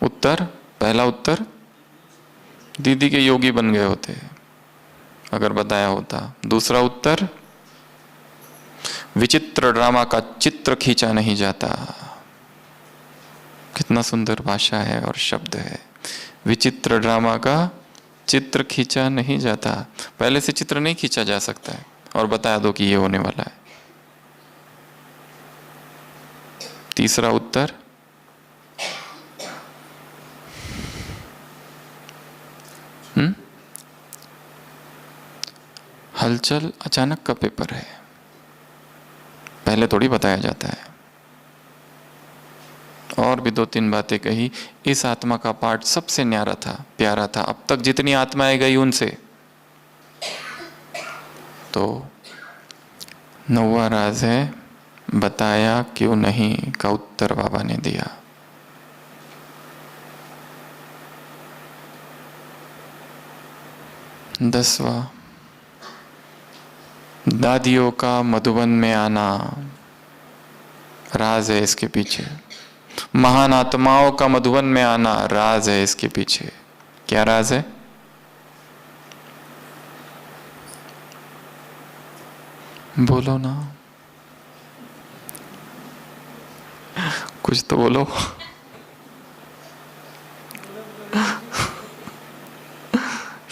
उत्तर, पहला उत्तर, दीदी के योगी बन गए होते अगर बताया होता। दूसरा उत्तर, विचित्र ड्रामा का चित्र खींचा नहीं जाता। कितना सुंदर भाषा है और शब्द है। विचित्र ड्रामा का चित्र खींचा नहीं जाता। पहले से चित्र नहीं खींचा जा सकता है और बता दो कि ये होने वाला है। तीसरा उत्तर, हलचल अचानक का पेपर है, पहले थोड़ी बताया जाता है। और भी 2-3 बातें कही। इस आत्मा का पाठ सबसे न्यारा था, प्यारा था, अब तक जितनी आत्माएं गई उनसे। तो 9वां राज है बताया क्यों नहीं का उत्तर बाबा ने दिया। दसवां, दादियों का मधुबन में आना, राज है इसके पीछे। महान आत्माओं का मधुबन में आना, राज है इसके पीछे। क्या राज है? बोलो ना, कुछ तो बोलो।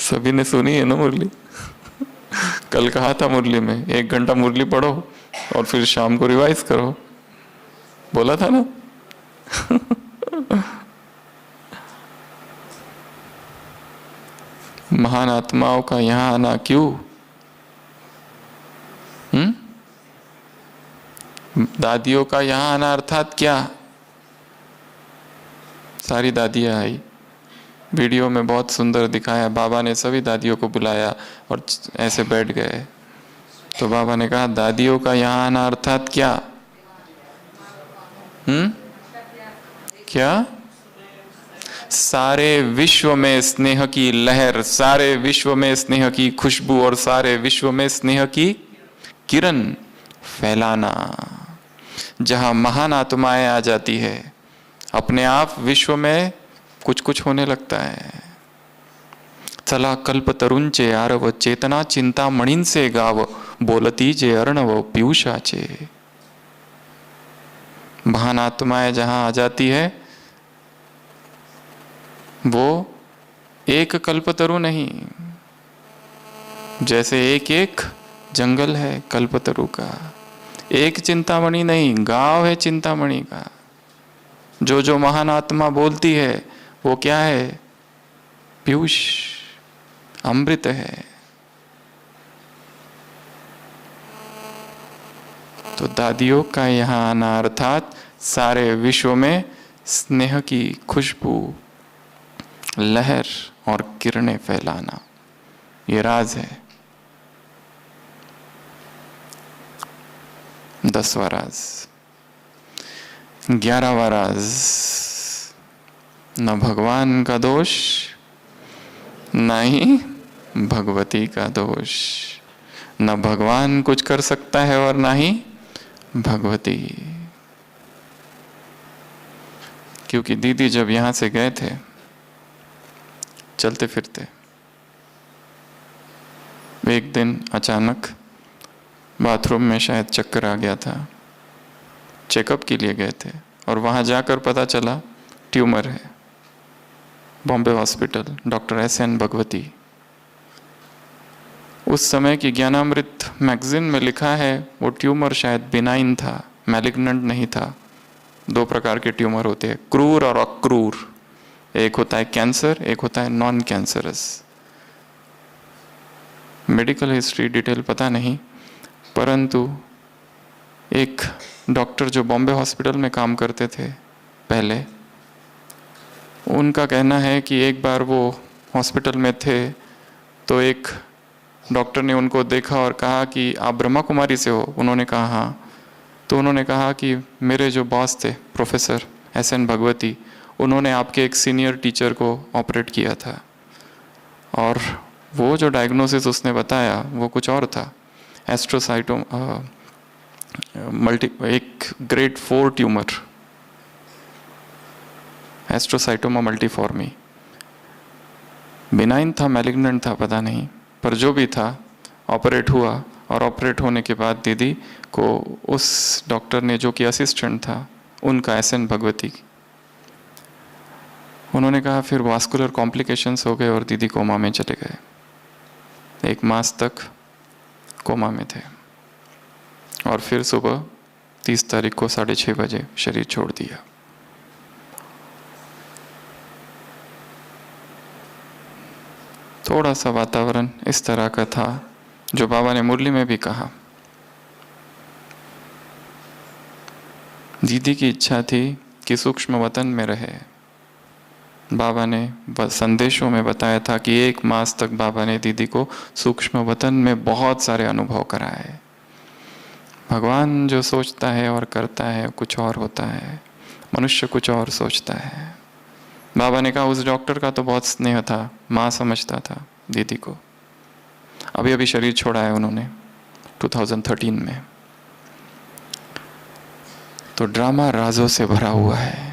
सभी ने सुनी है ना मुरली? कल कहा था मुरली में 1 घंटा मुरली पढ़ो और फिर शाम को रिवाइज करो, बोला था ना? महान आत्माओं का यहां आना क्यों? दादियों का यहां आना अर्थात क्या? सारी दादियाँ आई। वीडियो में बहुत सुंदर दिखाया, बाबा ने सभी दादियों को बुलाया और ऐसे बैठ गए। तो बाबा ने कहा, दादियों का यहाँ आना अर्थात क्या? क्या? सारे विश्व में स्नेह की लहर, सारे विश्व में स्नेह की खुशबू और सारे विश्व में स्नेह की किरण फैलाना। जहां महान आत्माएं आ जाती है, अपने आप विश्व में कुछ कुछ होने लगता है। चला कल्प तरुंचे आरव चेतना चिंता मणिन से गाव बोलती जे अर्णव पीयूषाचे। महान आत्माएं जहां आ जाती है, वो एक कल्पतरु नहीं, जैसे एक एक जंगल है कल्पतरु का, एक चिंतामणि नहीं, गांव है चिंतामणि का। जो जो महान आत्मा बोलती है वो क्या है? पीयूष, अमृत है। तो दादियों का यहाँ आना अर्थात सारे विश्व में स्नेह की खुशबू, लहर और किरणें फैलाना, ये राज है। 10वां राज। 11वां राज, न भगवान का दोष न ही भगवती का दोष। न भगवान कुछ कर सकता है और ना ही भगवती। क्योंकि दीदी जब यहां से गए थे चलते फिरते, एक दिन अचानक बाथरूम में शायद चक्कर आ गया था, चेकअप के लिए गए थे और वहां जाकर पता चला ट्यूमर है। Bombay hospital, doctor SN Bhagwati. उस समय की ज्ञानामृत मैगजीन में लिखा है वो ट्यूमर शायद बिनाइन था, मैलिग्नेंट नहीं था। 2 प्रकार के ट्यूमर होते हैं, क्रूर और अक्रूर। एक होता है कैंसर, एक होता है non cancerous. Medical history detail पता नहीं, परंतु एक डॉक्टर जो बॉम्बे हॉस्पिटल में काम करते थे पहले, उनका कहना है कि एक बार वो हॉस्पिटल में थे तो एक डॉक्टर ने उनको देखा और कहा कि आप ब्रह्मा कुमारी से हो? उन्होंने कहा हाँ। तो उन्होंने कहा कि मेरे जो बॉस थे प्रोफेसर SN भगवती, उन्होंने आपके एक सीनियर टीचर को ऑपरेट किया था और वो जो डायग्नोसिस उसने बताया वो कुछ और था, एक ग्रेड 4 ट्यूमर, एस्ट्रोसाइटोमा मल्टीफॉर्मी। बिनाइन था, मैलिग्नेंट था, पता नहीं, पर जो भी था ऑपरेट हुआ। और ऑपरेट होने के बाद दीदी को उस डॉक्टर ने, जो कि असिस्टेंट था उनका SN भगवती, उन्होंने कहा फिर वास्कुलर कॉम्प्लिकेशंस हो गए और दीदी कोमा में चले गए। 1 मास तक कोमा में थे और फिर सुबह 30 तारीख को 6:30 बजे शरीर छोड़ दिया। थोड़ा सा वातावरण इस तरह का था जो बाबा ने मुरली में भी कहा। दीदी की इच्छा थी कि सूक्ष्म वतन में रहे। बाबा ने संदेशों में बताया था कि 1 मास तक बाबा ने दीदी को सूक्ष्म वतन में बहुत सारे अनुभव कराए। भगवान जो सोचता है और करता है कुछ और होता है, मनुष्य कुछ और सोचता है। बाबा ने कहा उस डॉक्टर का तो बहुत स्नेह था, माँ समझता था दीदी को। अभी अभी शरीर छोड़ा है उन्होंने 2013 में। तो ड्रामा राजों से भरा हुआ है।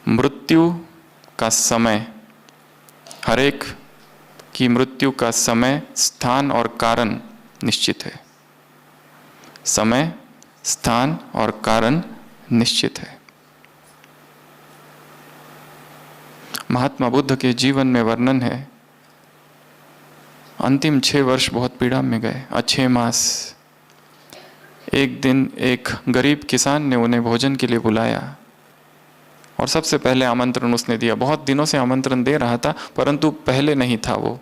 मृत्यु का समय, हर एक की मृत्यु का समय, स्थान और कारण निश्चित है। समय, स्थान और कारण निश्चित है। महात्मा बुद्ध के जीवन में वर्णन है, अंतिम 6 वर्ष बहुत पीड़ा में गए, 6 मास। एक दिन एक गरीब किसान ने उन्हें भोजन के लिए बुलाया और सबसे पहले आमंत्रण उसने दिया। बहुत दिनों से आमंत्रण दे रहा था परंतु पहले नहीं था वो,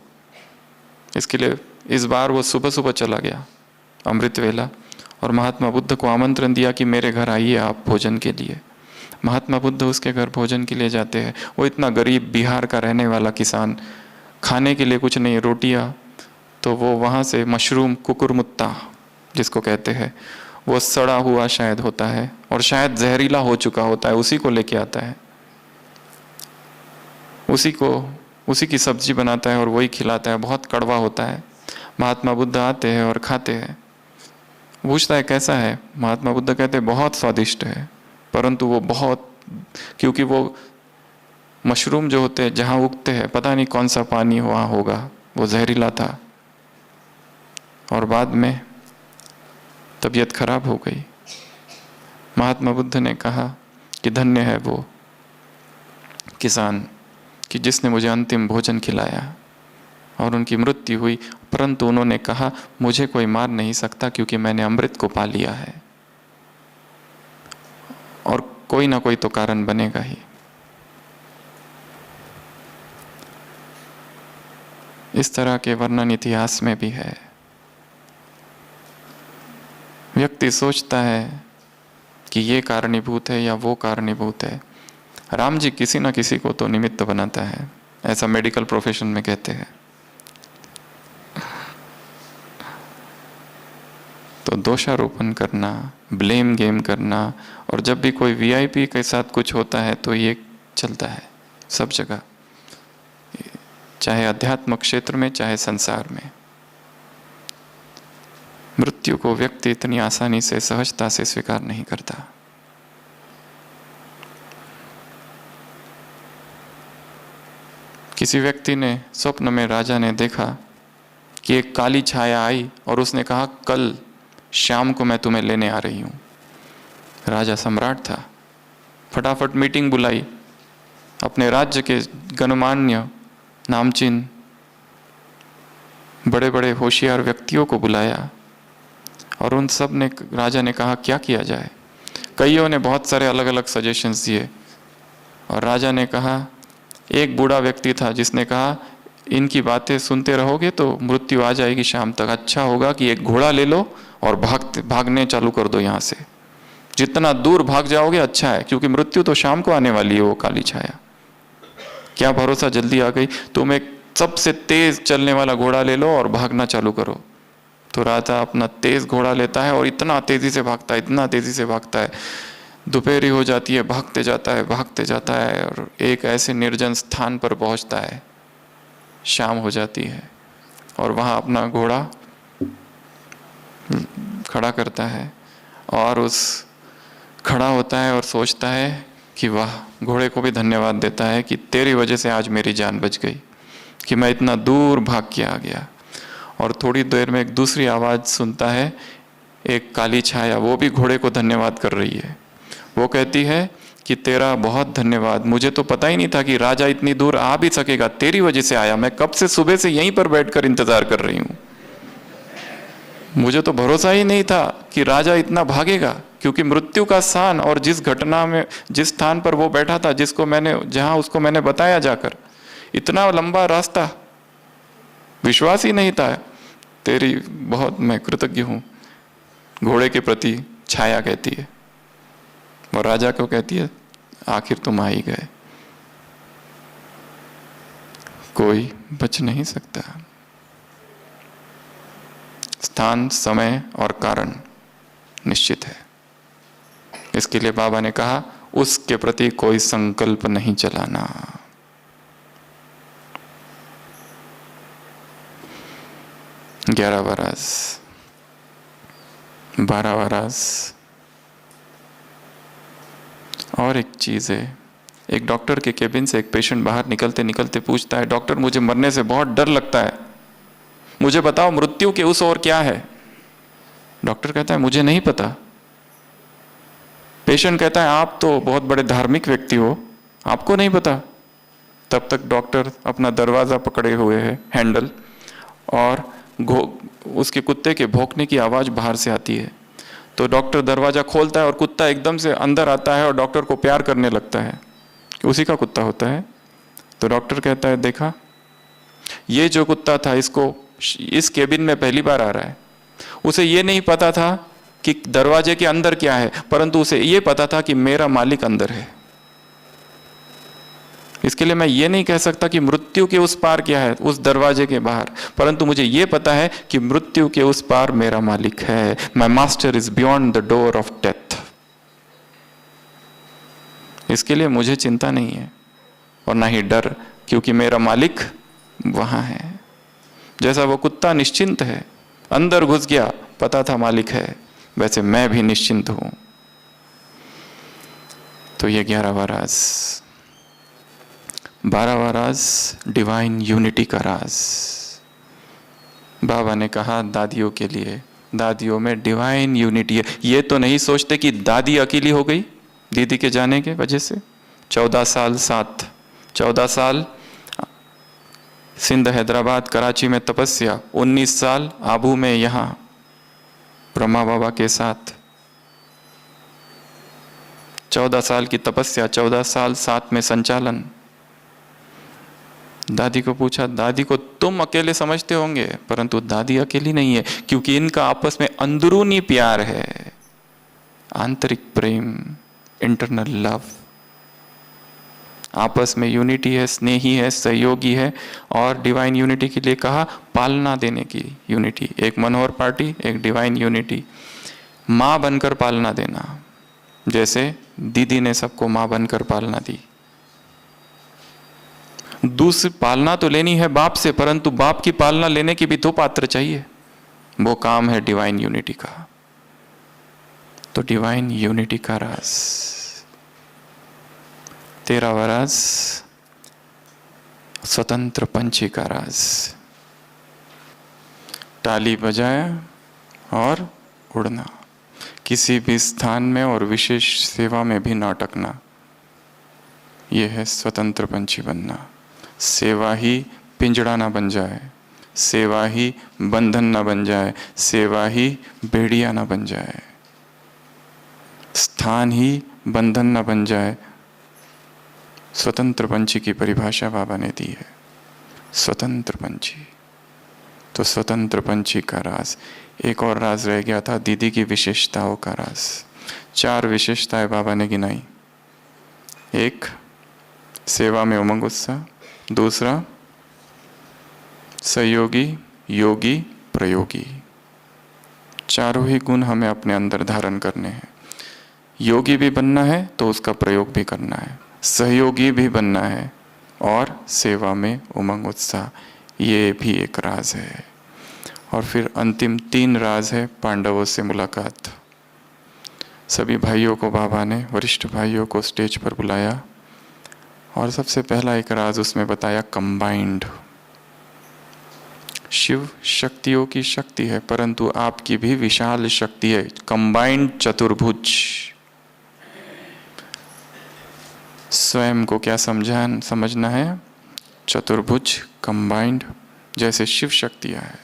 इसके लिए इस बार वो सुबह सुबह चला गया अमृत वेला और महात्मा बुद्ध को आमंत्रण दिया कि मेरे घर आइए आप भोजन के लिए। महात्मा बुद्ध उसके घर भोजन के लिए जाते हैं। वो इतना गरीब बिहार का रहने वाला किसान, खाने के लिए कुछ नहीं, रोटियां, तो वो वहाँ से मशरूम कुकुरमुत्ता जिसको कहते हैं, वो सड़ा हुआ शायद होता है और शायद जहरीला हो चुका होता है, उसी को लेके आता है, उसी की सब्जी बनाता है और वही खिलाता है। बहुत कड़वा होता है। महात्मा बुद्ध आते हैं और खाते हैं। पूछता है कैसा है? महात्मा बुद्ध कहते हैं बहुत स्वादिष्ट है, परंतु वो बहुत, क्योंकि वो मशरूम जो होते हैं जहाँ उगते हैं, पता नहीं कौन सा पानी वहाँ होगा, वो जहरीला था और बाद में तबीयत खराब हो गई। महात्मा बुद्ध ने कहा कि धन्य है वो किसान कि जिसने मुझे अंतिम भोजन खिलाया, और उनकी मृत्यु हुई, परंतु उन्होंने कहा मुझे कोई मार नहीं सकता क्योंकि मैंने अमृत को पा लिया है और कोई ना कोई तो कारण बनेगा ही। इस तरह के वर्णन इतिहास में भी है। व्यक्ति सोचता है कि ये कारणीभूत है या वो कारणीभूत है। राम जी किसी न किसी को तो निमित्त बनाता है, ऐसा मेडिकल प्रोफेशन में कहते हैं। तो दोषारोपण करना, ब्लेम गेम करना, और जब भी कोई वीआईपी के साथ कुछ होता है तो ये चलता है सब जगह, चाहे अध्यात्म क्षेत्र में चाहे संसार में। मृत्यु को व्यक्ति इतनी आसानी से, सहजता से स्वीकार नहीं करता। किसी व्यक्ति ने स्वप्न में, राजा ने देखा कि एक काली छाया आई और उसने कहा कल शाम को मैं तुम्हें लेने आ रही हूं। राजा सम्राट था, फटाफट मीटिंग बुलाई, अपने राज्य के गणमान्य नामचीन बड़े बड़े होशियार व्यक्तियों को बुलाया और उन सब ने, राजा ने कहा क्या किया जाए। कईयों ने बहुत सारे अलग अलग सजेशंस दिए और राजा ने कहा, एक बूढ़ा व्यक्ति था जिसने कहा इनकी बातें सुनते रहोगे तो मृत्यु आ जाएगी शाम तक, अच्छा होगा कि एक घोड़ा ले लो और भागने चालू कर दो यहाँ से, जितना दूर भाग जाओगे अच्छा है, क्योंकि मृत्यु तो शाम को आने वाली है। वो काली छाया, क्या भरोसा जल्दी आ गई, तुम एक सबसे तेज चलने वाला घोड़ा ले लो और भागना चालू करो। तो राजा अपना तेज घोड़ा लेता है और इतना तेजी से भागता है, इतना तेजी से भागता है, दोपहरी हो जाती है, भागते जाता है और एक ऐसे निर्जन स्थान पर पहुंचता है। शाम हो जाती है और वहां अपना घोड़ा खड़ा करता है और खड़ा होता है और सोचता है कि वाह, घोड़े को भी धन्यवाद देता है कि तेरी वजह से आज मेरी जान बच गई, कि मैं इतना दूर भाग के आ गया। और थोड़ी देर में एक दूसरी आवाज सुनता है, एक काली छाया, वो भी घोड़े को धन्यवाद कर रही है। वो कहती है कि तेरा बहुत धन्यवाद, मुझे तो पता ही नहीं था कि राजा इतनी दूर आ भी सकेगा, तेरी वजह से आया, मैं कब से सुबह से यहीं पर बैठकर इंतजार कर रही हूं। मुझे तो भरोसा ही नहीं था कि राजा इतना भागेगा, क्योंकि मृत्यु का स्थान और जिस घटना में, जिस स्थान पर वो बैठा था, जहां उसको मैंने बताया जाकर, इतना लंबा रास्ता, विश्वास ही नहीं था। तेरी बहुत मैं कृतज्ञ हूं, घोड़े के प्रति छाया कहती है। और राजा को कहती है आखिर तुम आ ही गए, कोई बच नहीं सकता। स्थान, समय और कारण निश्चित है। इसके लिए बाबा ने कहा उसके प्रति कोई संकल्प नहीं चलाना। ग्यारह बरस, 12 बरस। और एक चीज है, एक डॉक्टर के केबिन से एक पेशेंट बाहर निकलते निकलते पूछता है, डॉक्टर मुझे मरने से बहुत डर लगता है, मुझे बताओ मृत्यु के उस ओर क्या है। डॉक्टर कहता है मुझे नहीं पता। पेशेंट कहता है आप तो बहुत बड़े धार्मिक व्यक्ति हो, आपको नहीं पता। तब तक डॉक्टर अपना दरवाजा पकड़े हुए है, हैंडल, और उसके कुत्ते के भौंकने की आवाज बाहर से आती है। तो डॉक्टर दरवाजा खोलता है और कुत्ता एकदम से अंदर आता है और डॉक्टर को प्यार करने लगता है, उसी का कुत्ता होता है। तो डॉक्टर कहता है देखा, ये जो कुत्ता था इसको इस केबिन में पहली बार आ रहा है, उसे ये नहीं पता था कि दरवाजे के अंदर क्या है, परंतु उसे ये पता था कि मेरा मालिक अंदर है। इसके लिए मैं ये नहीं कह सकता कि मृत्यु के उस पार क्या है, उस दरवाजे के बाहर, परंतु मुझे ये पता है कि मृत्यु के उस पार मेरा मालिक है। My master is beyond the door of death. इसके लिए मुझे चिंता नहीं है और ना ही डर, क्योंकि मेरा मालिक वहां है। जैसा वो कुत्ता निश्चिंत है, अंदर घुस गया, पता था मालिक है, वैसे मैं भी निश्चिंत हूं। तो ये 11वां राज। 12वां राज डिवाइन यूनिटी का राज। बाबा ने कहा दादियों के लिए, दादियों में डिवाइन यूनिटी है। ये तो नहीं सोचते कि दादी अकेली हो गई दीदी के जाने के वजह से। 14 साल साथ, 14 साल सिंध, हैदराबाद, कराची में तपस्या, 19 साल आबू में यहां ब्रह्मा बाबा के साथ। 14 साल की तपस्या, 14 साल साथ में संचालन। दादी को पूछा, दादी को तुम अकेले समझते होंगे, परंतु दादी अकेली नहीं है, क्योंकि इनका आपस में अंदरूनी प्यार है, आंतरिक प्रेम, इंटरनल लव। आपस में यूनिटी है, स्नेही है, सहयोगी है। और डिवाइन यूनिटी के लिए कहा पालना देने की यूनिटी। एक मनोहर पार्टी, एक डिवाइन यूनिटी। माँ बनकर पालना देना, जैसे दीदी ने सबको माँ बनकर पालना दी। दूसरी पालना तो लेनी है बाप से, परंतु बाप की पालना लेने के भी 2 पात्र चाहिए। वो काम है डिवाइन यूनिटी का। तो डिवाइन यूनिटी का राज। 13वां राज स्वतंत्र पंछी का राज। ताली बजाए और उड़ना, किसी भी स्थान में और विशेष सेवा में भी ना अटकना, यह है स्वतंत्र पंछी बनना। सेवा ही पिंजड़ा ना बन जाए, सेवा ही बंधन ना बन जाए, सेवा ही भेड़िया ना बन जाए, स्थान ही बंधन ना बन जाए। स्वतंत्र पंछी की परिभाषा बाबा ने दी है, स्वतंत्र पंछी। तो स्वतंत्र पंछी का राज। एक और राज रह गया था, दीदी की विशेषताओं का राज। 4 विशेषताएं बाबा ने गिनाई। 1, सेवा में उमंग उत्साह। 2, सहयोगी, योगी, प्रयोगी। चारों ही गुण हमें अपने अंदर धारण करने हैं। योगी भी बनना है तो उसका प्रयोग भी करना है, सहयोगी भी बनना है, और सेवा में उमंग उत्साह, ये भी एक राज है। और फिर अंतिम 3 राज है, पांडवों से मुलाकात। सभी भाइयों को बाबा ने, वरिष्ठ भाइयों को स्टेज पर बुलाया और सबसे पहला एक राज उसमें बताया, कंबाइंड। शिव शक्तियों की शक्ति है, परंतु आपकी भी विशाल शक्ति है, कंबाइंड चतुर्भुज। स्वयं को क्या समझना है? चतुर्भुज, कंबाइंड, जैसे शिव शक्तियां है,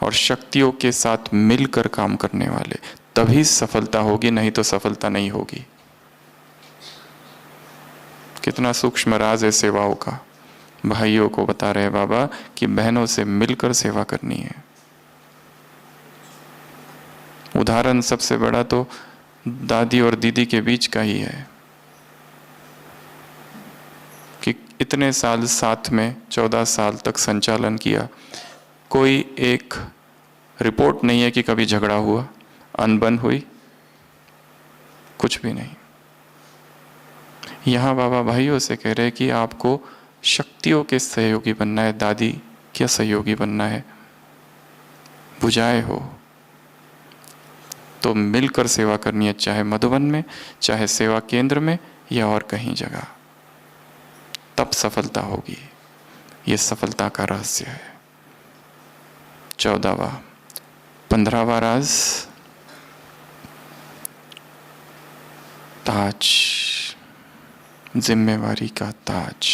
और शक्तियों के साथ मिलकर काम करने वाले, तभी सफलता होगी, नहीं तो सफलता नहीं होगी। कितना सूक्ष्म राज है सेवाओं का। भाइयों को बता रहे बाबा कि बहनों से मिलकर सेवा करनी है। उदाहरण सबसे बड़ा तो दादी और दीदी के बीच का ही है कि इतने साल साथ में 14 साल तक संचालन किया, कोई एक रिपोर्ट नहीं है कि कभी झगड़ा हुआ, अनबन हुई, कुछ भी नहीं। यहाँ बाबा भाइयों से कह रहे कि आपको शक्तियों के सहयोगी बनना है। दादी क्या सहयोगी बनना है? बुझाए हो तो मिलकर सेवा करनी है, चाहे मधुबन में, चाहे सेवा केंद्र में, या और कहीं जगह, तब सफलता होगी। ये सफलता का रहस्य है। 14वां 15वां राज, ताज, जिम्मेवारी का ताज।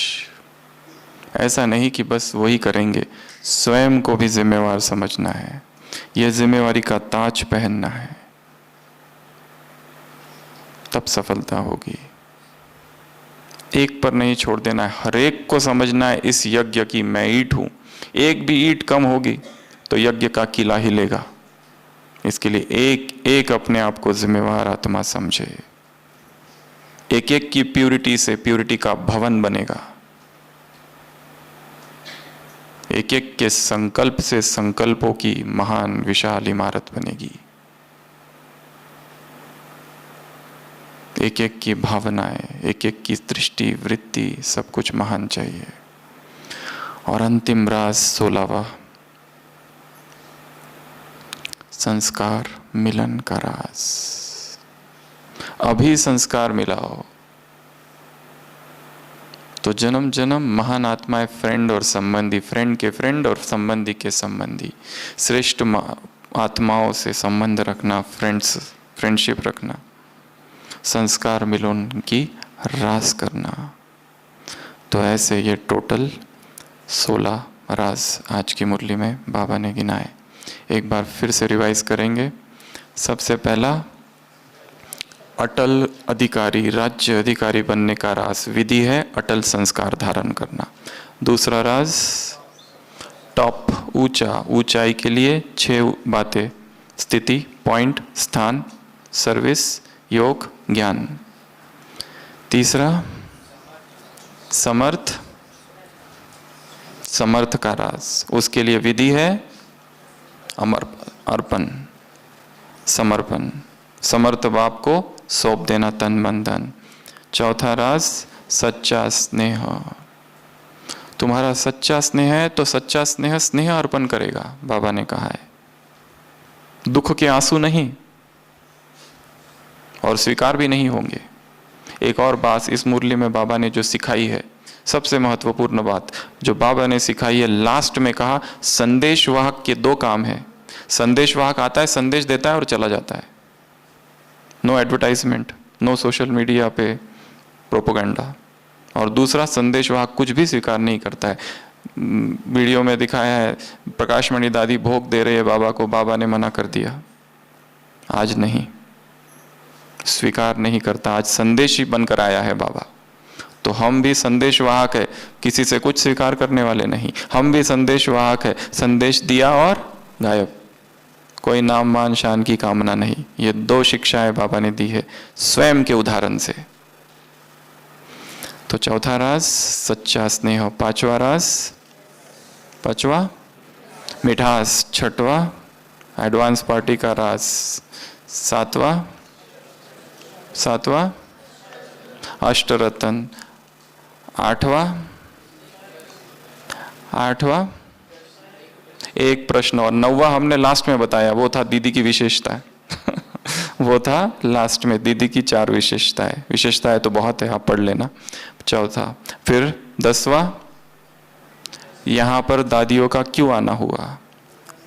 ऐसा नहीं कि बस वही करेंगे, स्वयं को भी जिम्मेवार समझना है। यह जिम्मेवारी का ताज पहनना है, तब सफलता होगी। एक पर नहीं छोड़ देना है, हर एक को समझना है इस यज्ञ की मैं ईंट हूं। एक भी ईंट कम होगी तो यज्ञ का किला हिलेगा। इसके लिए एक एक अपने आप को जिम्मेवार आत्मा समझे। एक एक की प्यूरिटी से प्यूरिटी का भवन बनेगा। एक एक के संकल्प से संकल्पों की महान विशाल इमारत बनेगी। एक एक की भावनाएं, एक एक की दृष्टि, वृत्ति, सब कुछ महान चाहिए। और अंतिम राज 16वां, संस्कार मिलन का राज। अभी संस्कार मिला हो तो जन्म जन्म महान आत्माएं फ्रेंड और संबंधी, फ्रेंड के फ्रेंड और संबंधी के संबंधी, श्रेष्ठ आत्माओं से संबंध रखना, फ्रेंडशिप रखना, संस्कार मिलन की रास करना। तो ऐसे ये टोटल 16 राज आज की मुरली में बाबा ने गिनाए। एक बार फिर से रिवाइज करेंगे। सबसे पहला, अटल अधिकारी, राज्य अधिकारी बनने का राज विधि है अटल संस्कार धारण करना। दूसरा राज, टॉप, ऊंचा, ऊंचाई के लिए 6 बातें, स्थिति, पॉइंट, स्थान, सर्विस, योग, ज्ञान। तीसरा, समर्थ, समर्थ का राज, उसके लिए विधि है अर्पण, समर्पण, समर्थ बाप को सौंप देना तन मन धन। चौथा राज, सच्चा स्नेह। तुम्हारा सच्चा स्नेह है तो सच्चा स्नेह स्नेह अर्पण करेगा, बाबा ने कहा है, दुख के आंसू नहीं, और स्वीकार भी नहीं होंगे। एक और बात इस मुरली में बाबा ने जो सिखाई है, सबसे महत्वपूर्ण बात जो बाबा ने सिखाई है, लास्ट में कहा संदेशवाहक के 2 काम है। संदेशवाहक आता है, संदेश देता है और चला जाता है। No advertisement, no social media पे प्रोपोगंडा। और दूसरा, संदेशवाहक कुछ भी स्वीकार नहीं करता है। वीडियो में दिखाया है प्रकाशमणि दादी भोग दे रहे हैं बाबा को, बाबा ने मना कर दिया, आज नहीं, स्वीकार नहीं करता, आज संदेश ही बनकर आया है बाबा। तो हम भी संदेशवाहक है, किसी से कुछ स्वीकार करने वाले नहीं, हम भी संदेशवाहक है, संदेश दिया और गायब, कोई नाम मान शान की कामना नहीं। ये 2 शिक्षाएं बाबा ने दी है स्वयं के उदाहरण से। तो चौथा राज सच्चा स्नेह, पांचवा राज, पांचवा मिठास, छठवा एडवांस पार्टी का राज, सातवां अष्टरत्न, आठवां एक प्रश्न, और 9वां हमने लास्ट में बताया, वो था दीदी की विशेषता वो था लास्ट में, दीदी की 4 विशेषताएं तो बहुत है, आप पढ़ लेना। चौथा, फिर 10वां यहाँ पर दादियों का क्यों आना हुआ।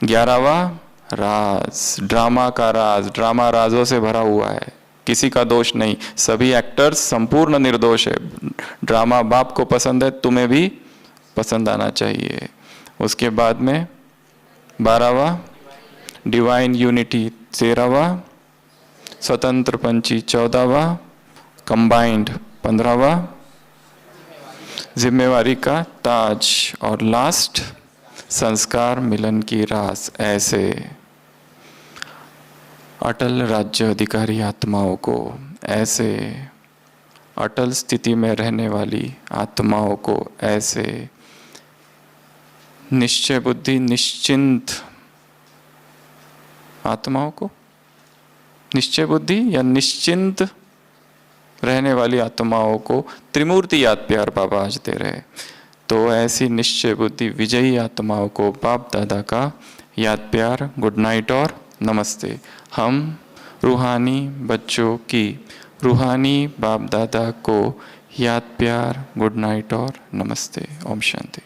11वां राज, ड्रामा का राज, ड्रामा राजों से भरा हुआ है, किसी का दोष नहीं, सभी एक्टर्स संपूर्ण निर्दोष है। ड्रामा बाप को पसंद है, तुम्हें भी पसंद आना चाहिए। उसके बाद में 12वां डिवाइन यूनिटी, 13वां स्वतंत्र पंची, 14वां कंबाइंड, 15वां जिम्मेवारी का ताज, और लास्ट संस्कार मिलन की रास। ऐसे अटल राज्य अधिकारी आत्माओं को, ऐसे अटल स्थिति में रहने वाली आत्माओं को, ऐसे निश्चय बुद्धि निश्चिंत आत्माओं को, निश्चय बुद्धि या निश्चिंत रहने वाली आत्माओं को त्रिमूर्ति याद प्यार बाबा आज दे रहे। तो ऐसी निश्चय बुद्धि विजयी आत्माओं को बाप दादा का याद प्यार, गुड नाइट और नमस्ते। हम रूहानी बच्चों की रूहानी बाप दादा को याद प्यार, गुड नाइट और नमस्ते। ओम शांति।